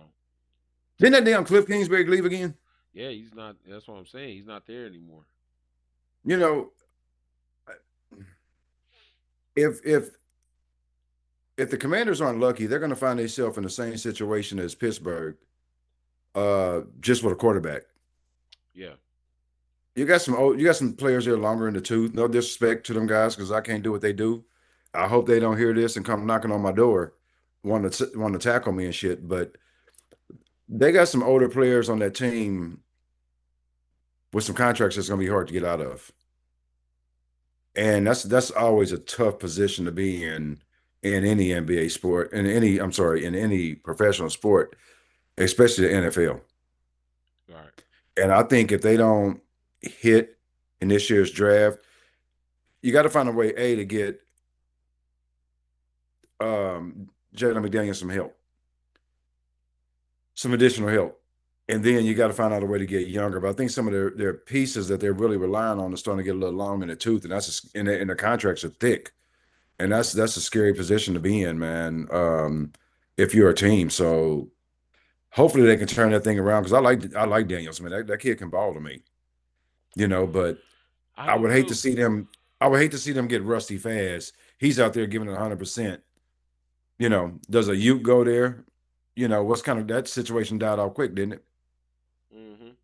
Didn't that damn Cliff Kingsbury leave again? yeah, he's not. That's what I'm saying. He's not there anymore. You know, if if the Commanders aren't lucky, they're going to find themselves in the same situation as Pittsburgh, just with a quarterback. Yeah, You got some players that are longer in the tooth. No disrespect to them guys because I can't do what they do. I hope they don't hear this and come knocking on my door, want to tackle me and shit. But they got some older players on that team with some contracts that's going to be hard to get out of, and that's always a tough position to be in any NBA sport, in any professional sport, especially the NFL. all right. And I think if they don't hit in this year's draft, you got to find a way to get Jalen McDaniels some additional help, and then you got to find out a way to get younger. But I think some of their pieces that they're really relying on are starting to get a little long in the tooth, and and the contracts are thick, and that's a scary position to be in, man. If you're a team, so hopefully they can turn that thing around because I like Daniels, man. That kid can ball to me, but I I do would hate to too. see them. I would hate to see them get rusty fast. He's out there giving it 100%. Does a Ute go there? What's kind of that situation died off quick, didn't it? Hmm.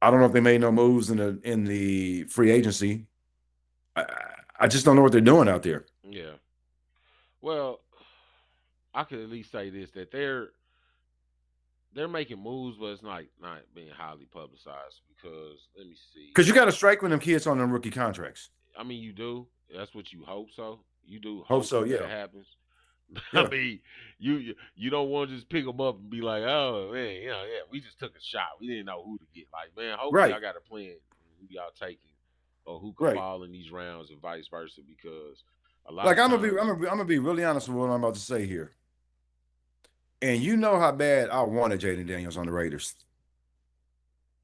I don't know if they made no moves in the free agency. I, I just don't know what they're doing out there. Yeah. Well, I could at least say this that they're making moves, but it's not being highly publicized because let me see. Because you got to strike when them kids on them rookie contracts. I mean, you do. That's what you hope so. You do Hope hope so, that yeah, that happens. I yeah, mean, you don't want to just pick them up and be like, oh man, yeah, we just took a shot. We didn't know who to get. Like, man, hopefully right, y'all got a plan who y'all taking or who could right. fall in these rounds and vice versa because a lot Like of times, I'm gonna be really honest with what I'm about to say here. And you know how bad I wanted Jaden Daniels on the Raiders.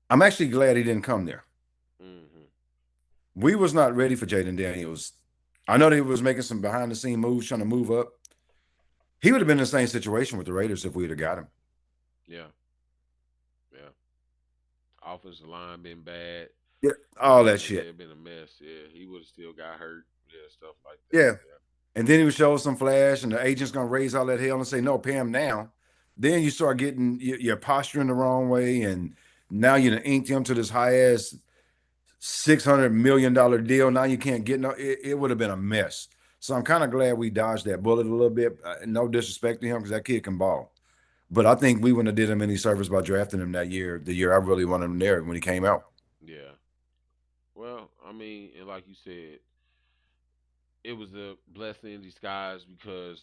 I'm actually glad he didn't come there. hmm We was not ready for Jaden Daniels. I know that he was making some behind the scene moves, trying to move up. He would have been in the same situation with the Raiders if we'd have got him. Yeah, yeah. Offensive line been bad. Yeah, all that Yeah, shit. it been a mess. Yeah, he would have still got hurt. Yeah, stuff like that. Yeah. And then he would show some flash, and the agent's gonna raise all that hell and say, "No, pay him now." Then you start getting your posturing the wrong way, and now you inked him to this high ass $600 million deal. Now you can't get no. It would have been a mess. So I'm kind of glad we dodged that bullet a little bit. No disrespect to him because that kid can ball, but I think we wouldn't have did him any service by drafting him that year. The year I really wanted him there when he came out. Yeah. Well, I mean, and like you said, it was a blessing in disguise because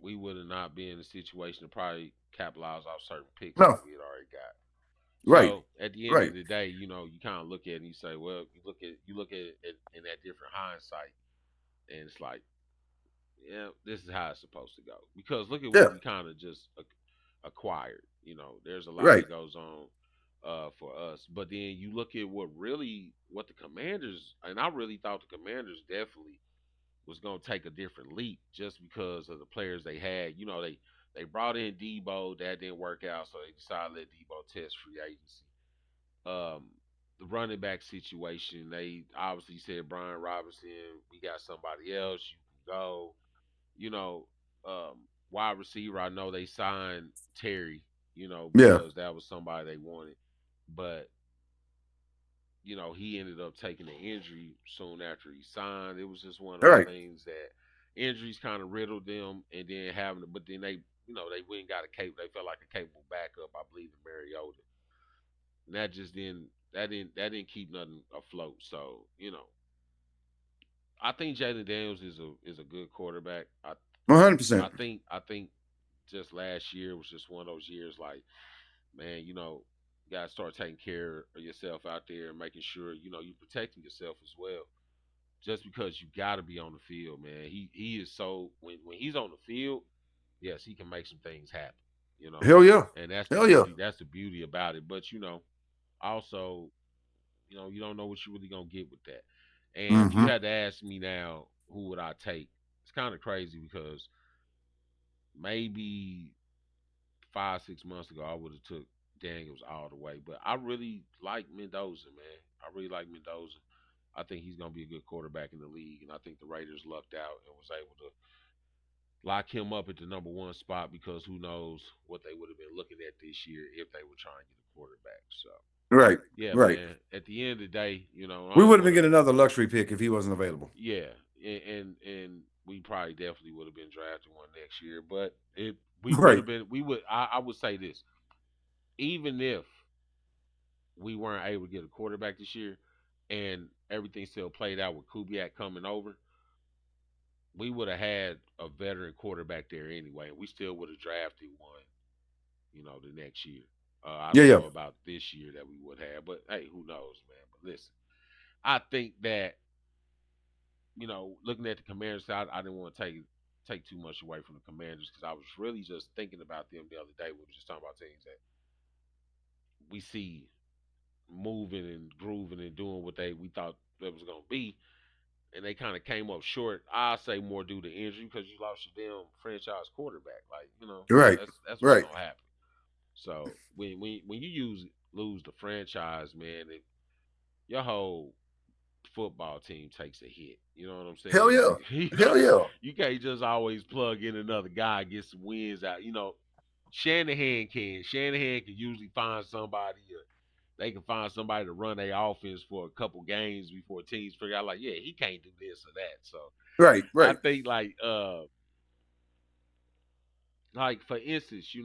we would have not been in a situation to probably capitalize off certain picks that No, we had already got. right, So at the end right. of the day, you kind of look at it and you say, well, you look at it in that different hindsight, and it's like, yeah, this is how it's supposed to go. Because look at what Yeah, we kind of just acquired. There's a lot right. that goes on for us, but then you look at what the Commanders, and I really thought the Commanders definitely was going to take a different leap just because of the players they had. They brought in Debo, that didn't work out, so they decided to let Debo test free agency. Um, the running back situation, they obviously said Brian Robinson, we got somebody else, you can go. You know, wide receiver, I know they signed Terry, Yeah, because that was somebody they wanted, but he ended up taking an injury soon after he signed. It was just one of all those right. things that injuries kind of riddled them, and then but then they went and got they felt like a capable backup, I believe, in Mariota. And that didn't keep nothing afloat. So I think Jalen Daniels is a good quarterback. I 100%. I think I think just last year was just one of those years like, man, you gotta start taking care of yourself out there and making sure you're protecting yourself as well. Just because you got to be on the field, man. He is so when he's on the field, yes, he can make some things happen. You know, Hell yeah. and that's the Hell yeah. beauty. That's the beauty about it. But also, you don't know what you're really gonna get with that. And if you Mm-hmm. had to ask me now, who would I take? It's kind of crazy because maybe 5 6 months ago I would have took Daniels all the way, but I really like Mendoza, man. I really like Mendoza. I think he's gonna be a good quarterback in the league, and I think the Raiders lucked out and was able to lock him up at the number one spot because who knows what they would have been looking at this year if they were trying to get a quarterback. So Right, yeah, right. man. At the end of the day, We I would don't have been want to. getting another luxury pick if he wasn't available. Yeah, and we probably definitely would have been drafting one next year, but we would Right. have been. We would. I would say this: even if we weren't able to get a quarterback this year, and everything still played out with Kubiak coming over, we would have had a veteran quarterback there anyway, and we still would have drafted one, the next year. I Yeah, don't yeah. know about this year that we would have, but hey, who knows, man? But listen, I think that looking at the Commanders, I didn't want to take too much away from the Commanders because I was really just thinking about them the other day. We were just talking about things that we see moving and grooving and doing what we thought that was gonna be, and they kind of came up short. I say more due to injury because you lost your damn franchise quarterback. Like Right. that's what's Right. gonna happen. So when you lose the franchise, man, your whole football team takes a hit. You know what I'm Hell saying? yeah. Like Hell yeah. you can't just always plug in another guy, get some wins out. Shanahan can usually find somebody. They can find somebody to run their offense for a couple games before teams figure out like, yeah, he can't do this or that. So Right. I Right. think like for instance,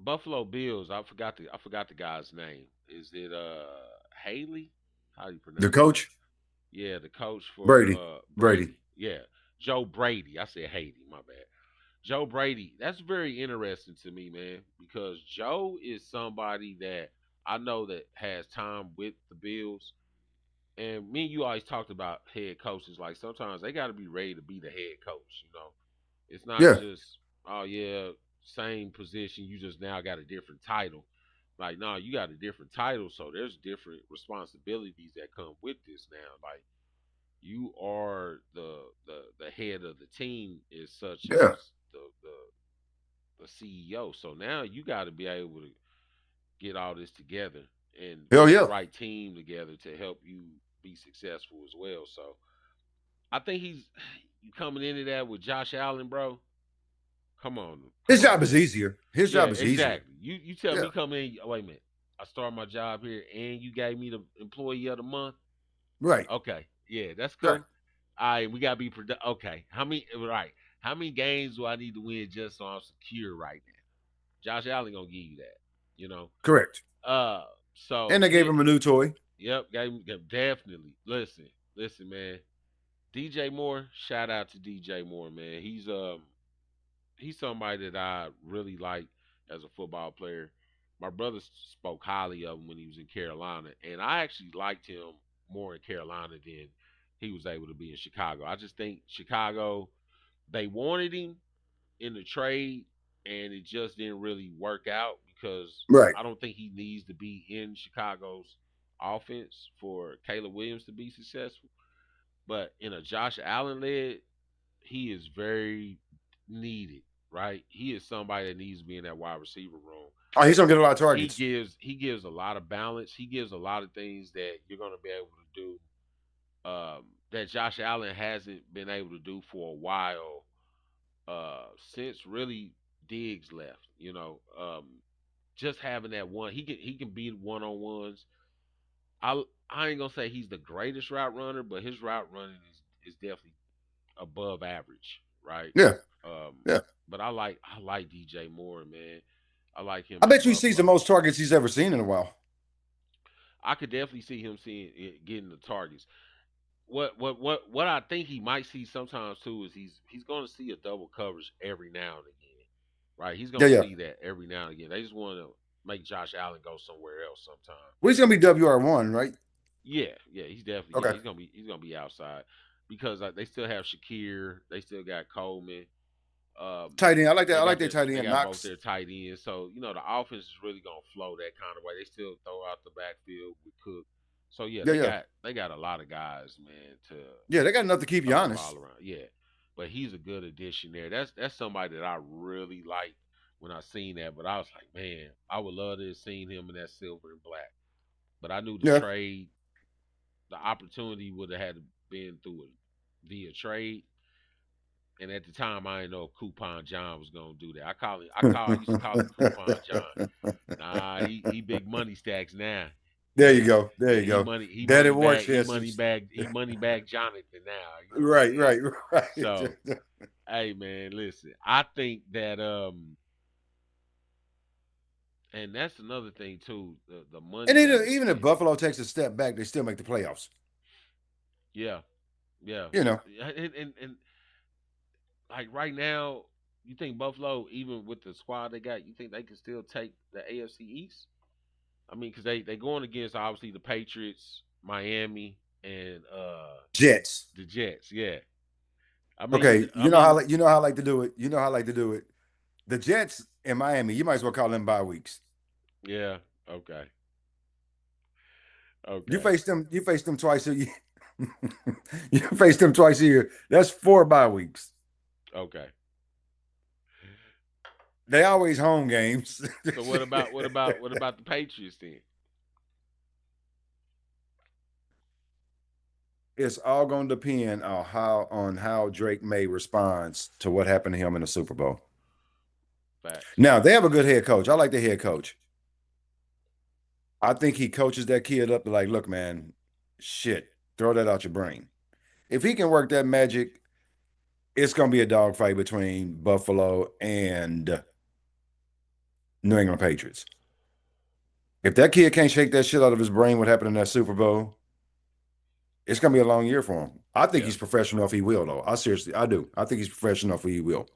Buffalo Bills. I forgot the guy's name. Is it Haley? How do you The pronounce that? coach, Yeah, the coach for Brady. Brady. Brady. Yeah, Joe Brady. I said Haley. My bad. Joe Brady. That's very interesting to me, man, because Joe is somebody that I know that has time with the Bills. And me and you always talked about head coaches. Like sometimes they got to be ready to be the head coach. It's not Yeah. just, oh yeah, same position. You just now got a different title. Like, no, you got a different title, so there's different responsibilities that come with this now. Like, you are the head of the team, as such Yeah. as the CEO. So now you got to be able to get all this together and Hell get the yeah. right team together to help you be successful as well. So I think he's you coming into that with Josh Allen, bro. Come His on, job is man. easier. His Yeah, job is easier. exactly. You tell Yeah. me come in. Oh, wait a minute. I started my job here, and you gave me the employee of the month. Right. Okay, yeah, that's Right. cool. All right, we gotta be productive. Okay, how many? Right, how many games do I need to win just so I'm secure right now? Josh Allen gonna give you that. You know. Correct. Uh, And so they gave him a new toy. yep, definitely. Listen, man. DJ Moore, shout out to DJ Moore, man. He's somebody that I really like as a football player. My brother spoke highly of him when he was in Carolina, and I actually liked him more in Carolina than he was able to be in Chicago. I just think Chicago, they wanted him in the trade, and it just didn't really work out because Right. I don't think he needs to be in Chicago's offense for Caleb Williams to be successful. But in a Josh Allen led, he is very needed, right? He is somebody that needs to be in that wide receiver room. Oh, he's gonna get a lot of He targets. gives he gives a lot of balance. He gives a lot of things that you're gonna be able to do that Josh Allen hasn't been able to do for a while since really Diggs left. Just having that one, he can beat one on ones. I ain't gonna say he's the greatest route runner, but his route running is definitely above average, right? Yeah. Um, Yeah. but I like DJ Moore, man. I like him I in bet you he sees the Buffalo. most targets he's ever seen in a while. I could definitely see him seeing it, getting the targets. What I think he might see sometimes too is he's going to see a double coverage every now and again, right? He's Yeah, going to yeah. see that every now and again. They just want to make Josh Allen go somewhere else sometime. Well, he's gonna be WR1, right? Yeah, he's definitely Okay. he's gonna be outside because they still have Shakir, they still got Coleman. Tight end. I like that. I They like got that tight they end. got both Knox. their tight ends, so the offense is really gonna flow that kind of way. They still throw out the backfield with Cook, so yeah, Yeah, they yeah. got they got a lot of guys, man, to Yeah, they got enough to keep you throw the honest. ball around. Yeah, but he's a good addition there. That's somebody that I really liked when I seen that. But I was like, man, I would love to have seen him in that silver and black. But I knew the Yeah. trade, the opportunity would have had to been through it via trade. And at the time, I didn't know if Coupon John was gonna do that. I used to call him Coupon John. Nah, he big money stacks now. There you Yeah, go. There yeah, you go. he Daddy money war bag, chests. he money bag Jonathan now. You know what I'm Right, saying? right, right. So, hey man, listen, I think that and that's another thing too, the And money of it, even if man. Buffalo takes a step back, they still make the playoffs. Yeah, yeah, You know. and like right now, you think Buffalo, even with the squad they got, you think they can still take the AFC East? I mean, because they going against obviously the Patriots, Miami, and Jets. the Jets. Yeah, I mean, Okay, you know how I like to do it. You know how I like to do it. The Jets in Miami, you might as well call them bye weeks. yeah, okay, You okay, face them, twice a year. You face them twice a year. That's 4 bye weeks. okay. They always home games. So what about the Patriots then? It's all going to depend on how Drake May responds to what happened to him in the Super Bowl. Facts. Now they have a good head coach. I like the head coach. I think he coaches that kid up to like, look, man, shit, throw that out your brain. If he can work that magic, it's going to be a dogfight between Buffalo and New England Patriots. If that kid can't shake that shit out of his brain, what happened in that Super Bowl, it's going to be a long year for him. I think Yeah, he's professional if he will, though. I do. I think he's professional if he will.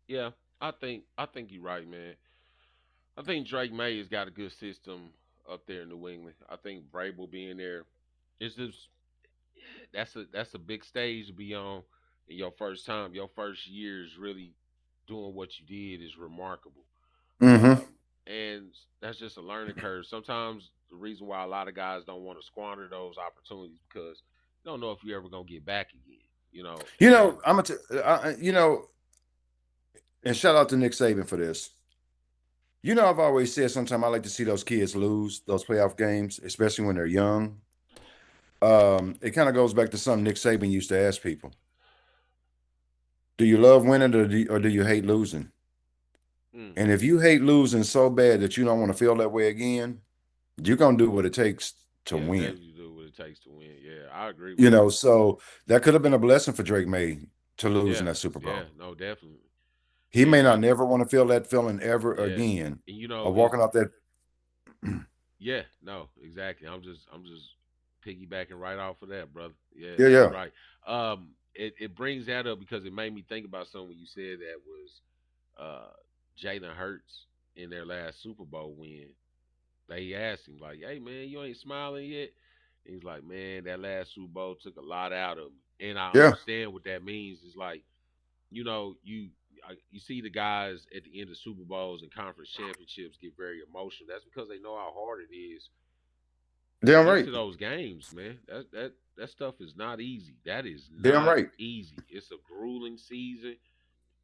yeah. I think you're right, man. I think Drake May has got a good system up there in New England. I think Vrabel being there, it's just that's a big stage to be on in your first time. Your first year is really doing what you did is remarkable. Mm-hmm. Um, and that's just a learning curve. Sometimes the reason why a lot of guys don't want to squander those opportunities because you don't know if you're ever gonna get back again. You And know, you know, and shout out to Nick Saban for this. You know, I've always said sometimes I like to see those kids lose those playoff games, especially when they're young. It kind of goes back to something Nick Saban used to ask people: Do you love winning, or do you hate losing? mm, And if you hate losing so bad that you don't want to feel that way again, you're gonna do what it takes to yeah, win. definitely do what it takes to win. Yeah, I agree You with know, that. so that could have been a blessing for Drake May to lose in Yeah, that Super yeah, Bowl. no, definitely. He may not And never want to feel that feeling ever yeah, again and of walking off that. yeah, no, exactly. I'm just piggybacking right off of that, brother. Yeah, Yeah, that's yeah, right. It brings that up because it made me think about something when you said that was Jalen Hurts in their last Super Bowl win. They asked him like, "Hey man, you ain't smiling yet?" He's like, "Man, that last Super Bowl took a lot out of me," and I yeah, understand what that means. It's like, you know, you see the guys at the end of Super Bowls and conference championships get very emotional. That's because they know how hard it is to damn get right, to those games, man. That stuff is not easy. That is damn not right. easy. It's a grueling season.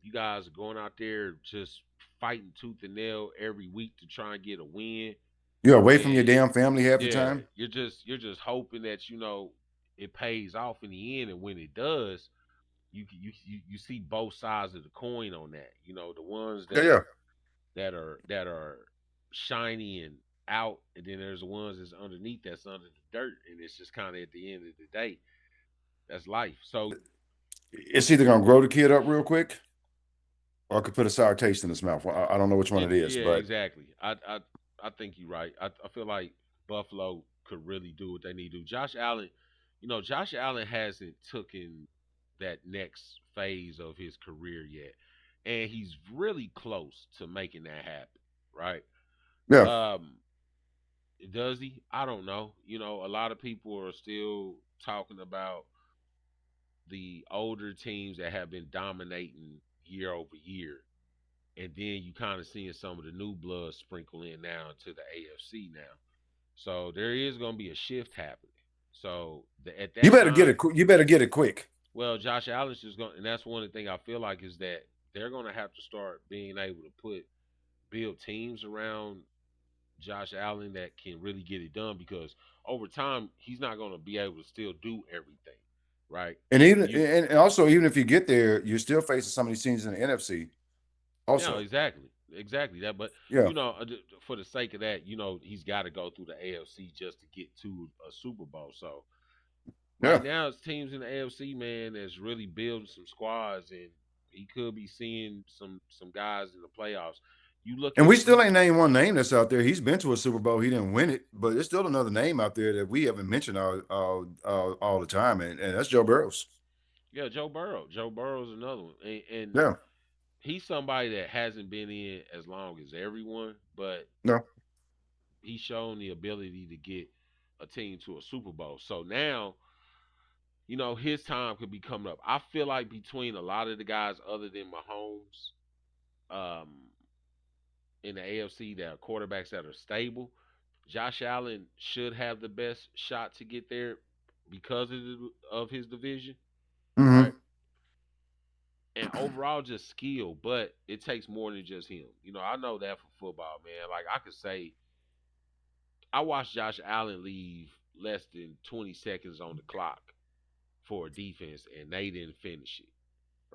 You guys are going out there just fighting tooth and nail every week to try and get a win. You're away from your And damn family half the yeah, time. you're just hoping that it pays off in the end, and when it does, you see both sides of the coin on that. The ones Yeah, yeah. that are shiny and out, and then there's the ones that's underneath that's under the dirt, and it's just kind of at the end of the day, that's life. So It's either gonna grow the kid up real quick, or it could put a sour taste in his mouth. I don't know which one it is, yeah, but exactly. I think you're right. I feel like Buffalo could really do what they need to do. Josh Allen hasn't taken that next phase of his career yet, and he's really close to making that happen. Right? yeah. Um, does he? I don't know. A lot of people are still talking about the older teams that have been dominating year over year, and then you kind of seeing some of the new blood sprinkle in now to the AFC now. So there is going to be a shift happening. So at You that better get time, it. You better get it quick. well, Josh Allen's just going, and that's one of the things I feel like is that they're going to have to start being able to build teams around Josh Allen that can really get it done because over time he's not going to be able to still do everything, right? And even You and also even if you get there, you're still facing some of these teams in the NFC. No, Also, exactly that. But yeah, for the sake of that, he's got to go through the AFC just to get to a Super Bowl. So yeah. right now, it's teams in the AFC, man, that's really building some squads, and he could be seeing some guys in the playoffs. You look And at we still ain't named one name that's out there. He's been to a Super Bowl. He didn't win it, but there's still another name out there that we haven't mentioned all the time, and that's Joe Burrows. yeah, Joe Burrow. Joe Burrow's another one, and Yeah, he's somebody that hasn't been in as long as everyone, but no, he's shown the ability to get a team to a Super Bowl. So now his time could be coming up. I feel like between a lot of the guys other than Mahomes, um, in the AFC that are quarterbacks that are stable, Josh Allen should have the best shot to get there because of his division, right? mm-hmm. And overall, just skill, but it takes more than just him. I know that for football, man. Like I could say, I watched Josh Allen leave less than 20 seconds on the clock for a defense, and they didn't finish it.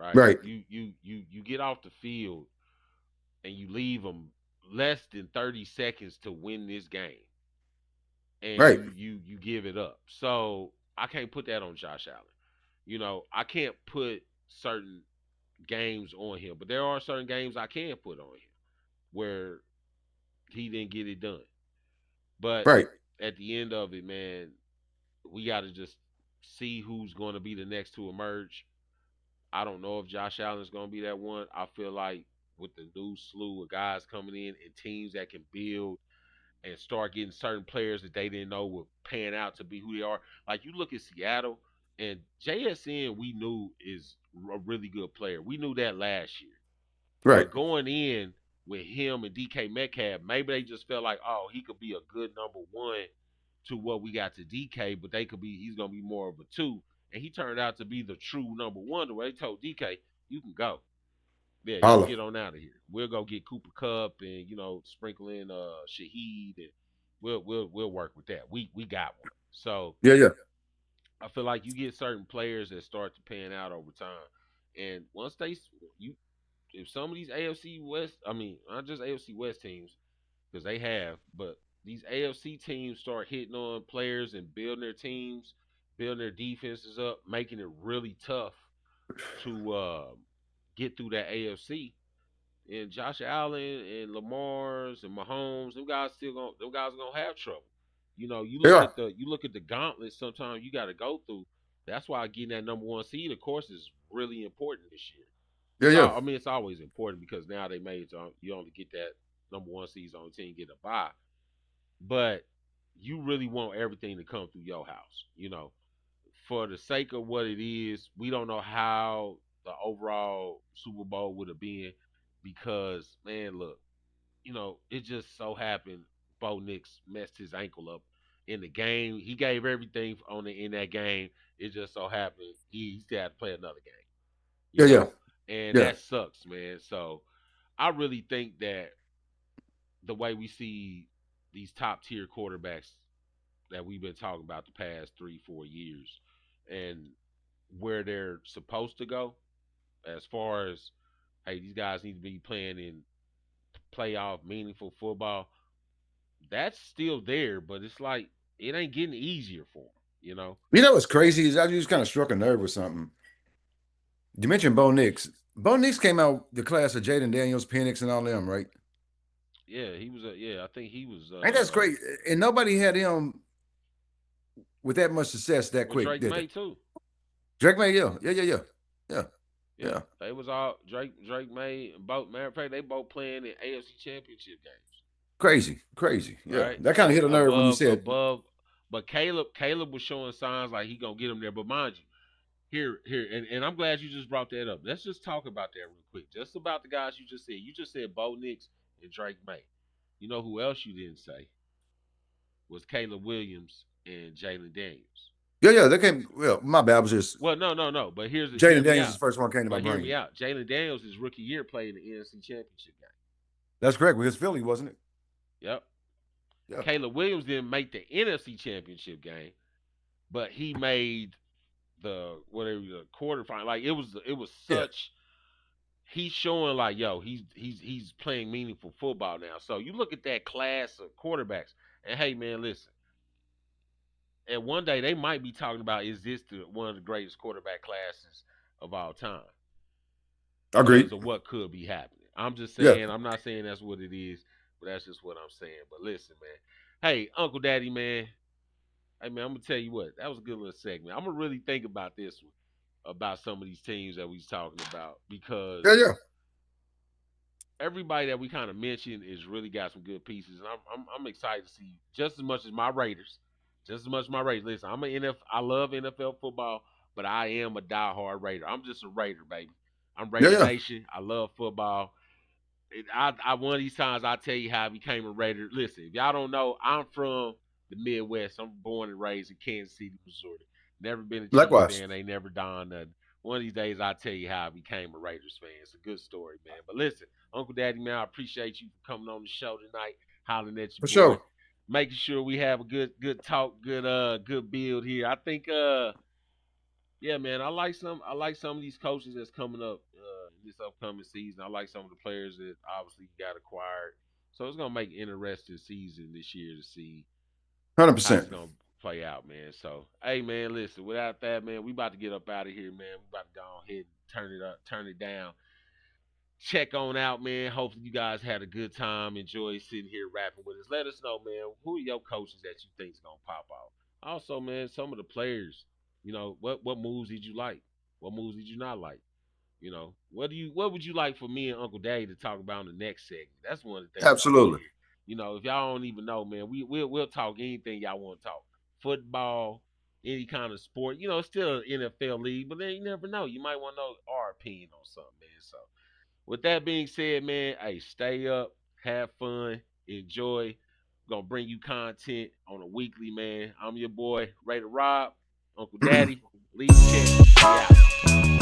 Right? Right, You get off the field and you leave them less than 30 seconds to win this game, and right, you give it up. So I can't put that on Josh Allen. I can't put certain games on him, but there are certain games I can put on him where he didn't get it done. But right, at the end of it, man, we got to just see who's going to be the next to emerge. I don't know if Josh Allen's going to be that one. I feel like with the new slew of guys coming in and teams that can build and start getting certain players that they didn't know would pan out to be who they are. Like you look at Seattle and JSN, we knew is a really good player. We knew that last year, right. but going in, with him and DK Metcalf, maybe they just felt like, oh, he could be a good number one to what we got to DK, but he's gonna be more of a two. And he turned out to be the true number one. The way they told DK, you can go. Yeah, you can Holla. get on out of here. We'll go get Cooper Cup and sprinkle in Shaheed, and we'll work with that. We got one. So Yeah, yeah. I feel like you get certain players that start to pan out over time, and once you if some of these AFC West, I mean not just AFC West teams because they have, but these AFC teams start hitting on players and building their teams, building their defenses up, making it really tough to get through that AFC. And Josh Allen and Lamar's and Mahomes, them guys are gonna have trouble. You look Yeah. at the gauntlet sometimes you gotta go through. That's why getting that number one seed, of course, is really important this year. Yeah, yeah. I mean, it's always important because now they made it so you only get that number one seed on the team get a bye. But you really want everything to come through your house. For the sake of what it is, we don't know how the overall Super Bowl would have been because, man, look, it just so happened Bo Nix messed his ankle up in the game. He gave everything in that game. It just so happened he still had to play another game, Yeah, yeah. and Yeah. that sucks, man. So I really think that the way we see these top tier quarterbacks that we've been talking about the past 3-4 years and where they're supposed to go as far as, hey, these guys need to be playing in playoff meaningful football, that's still there, but it's like it ain't getting easier for them. You know what's crazy is I just kind of struck a nerve with something. You mentioned Bo Nix. Bo Nix came out the class of Jaden Daniels, Penix, and all them, right? Yeah, he was. I think he was. Ain't that great? And nobody had him with that much success that With quick, Drake did they? May too. Drake May, yeah, yeah, yeah, yeah, yeah, Yeah, yeah. they was all Drake May and both. Matter of fact, they both playing in AFC Championship games, Crazy, crazy. Yeah, right? that kind of hit a nerve when you said, But Caleb was showing signs like he gonna get him there. But mind you, here, and I'm glad you just brought that up. Let's just talk about that real quick. Just about the guys you just said. You just said Bo Nix and Drake May. You know who else you didn't say was Caleb Williams and Jalen Daniels. yeah, yeah, they came. Well, my bad. I was just Well, no. But hear Jaden me Daniels is out. the first one came to my But hear me brain. out. Jalen Daniels, his rookie year, played in the NFC Championship game. That's correct because Philly, wasn't it? Yep. Yeah, Caleb Williams didn't make the NFC Championship game, but he made the quarterfinal. Like it was yeah. such. He's showing like, yo, he's playing meaningful football now. So you look at that class of quarterbacks, and hey, man, listen. And one day they might be talking about, is this one of the greatest quarterback classes of all time Agreed. because of what could be happening. I'm just Yeah, saying, I'm not saying that's what it is, but that's just what I'm saying. But listen, man. Hey, Uncle Daddy, man. Hey, man, I'm gonna tell you what. That was a good little segment. I'm gonna really think about this one, about some of these teams that we was talking about, because yeah, yeah. everybody that we kind of mentioned is really got some good pieces, and I'm excited to see just as much as my Raiders, just as much as my Raiders. Listen, I love NFL football, but I am a diehard Raider. I'm just a Raider, baby. I'm Yeah, Raider yeah. Nation. I love football. I one of these times I tell you how I became a Raider. Listen, if y'all don't know, I'm from the Midwest. I'm born and raised in Kansas City, Missouri. Never been a Chiefs Likewise. fan. Ain't never done nothing. One of these days I'll tell you how I became a Raiders fan. It's a good story, man. But listen, Uncle Daddy, man, I appreciate you for coming on the show tonight, hollering at your For boy, sure. making sure we have a good talk, good build here. I think yeah, man, I like some of these coaches that's coming up in this upcoming season. I like some of the players that obviously got acquired. So it's gonna make an interesting season this year to see how it's 100%. gonna play out, man. So hey, man, listen. Without that, man, we about to get up out of here, man. We about to go ahead and turn it up, turn it down. Check on out, man. Hopefully you guys had a good time. Enjoy sitting here rapping with us. Let us know, man. Who are your coaches that you think is gonna pop out? Also, man, some of the players. What moves did you like? What moves did you not like? What would you like for me and Uncle Daddy to talk about in the next segment? That's one of the things I want to Absolutely. hear. If y'all don't even know, man, we'll talk anything y'all want to talk. Football, any kind of sport. It's still an NFL league, but then you never know. You might want to know our opinion on something, man. So With that being said, man, hey, stay up, have fun, enjoy. Gonna bring you content on a weekly, man. I'm your boy, Ray the Rob, Uncle Daddy. Lead check. Yeah.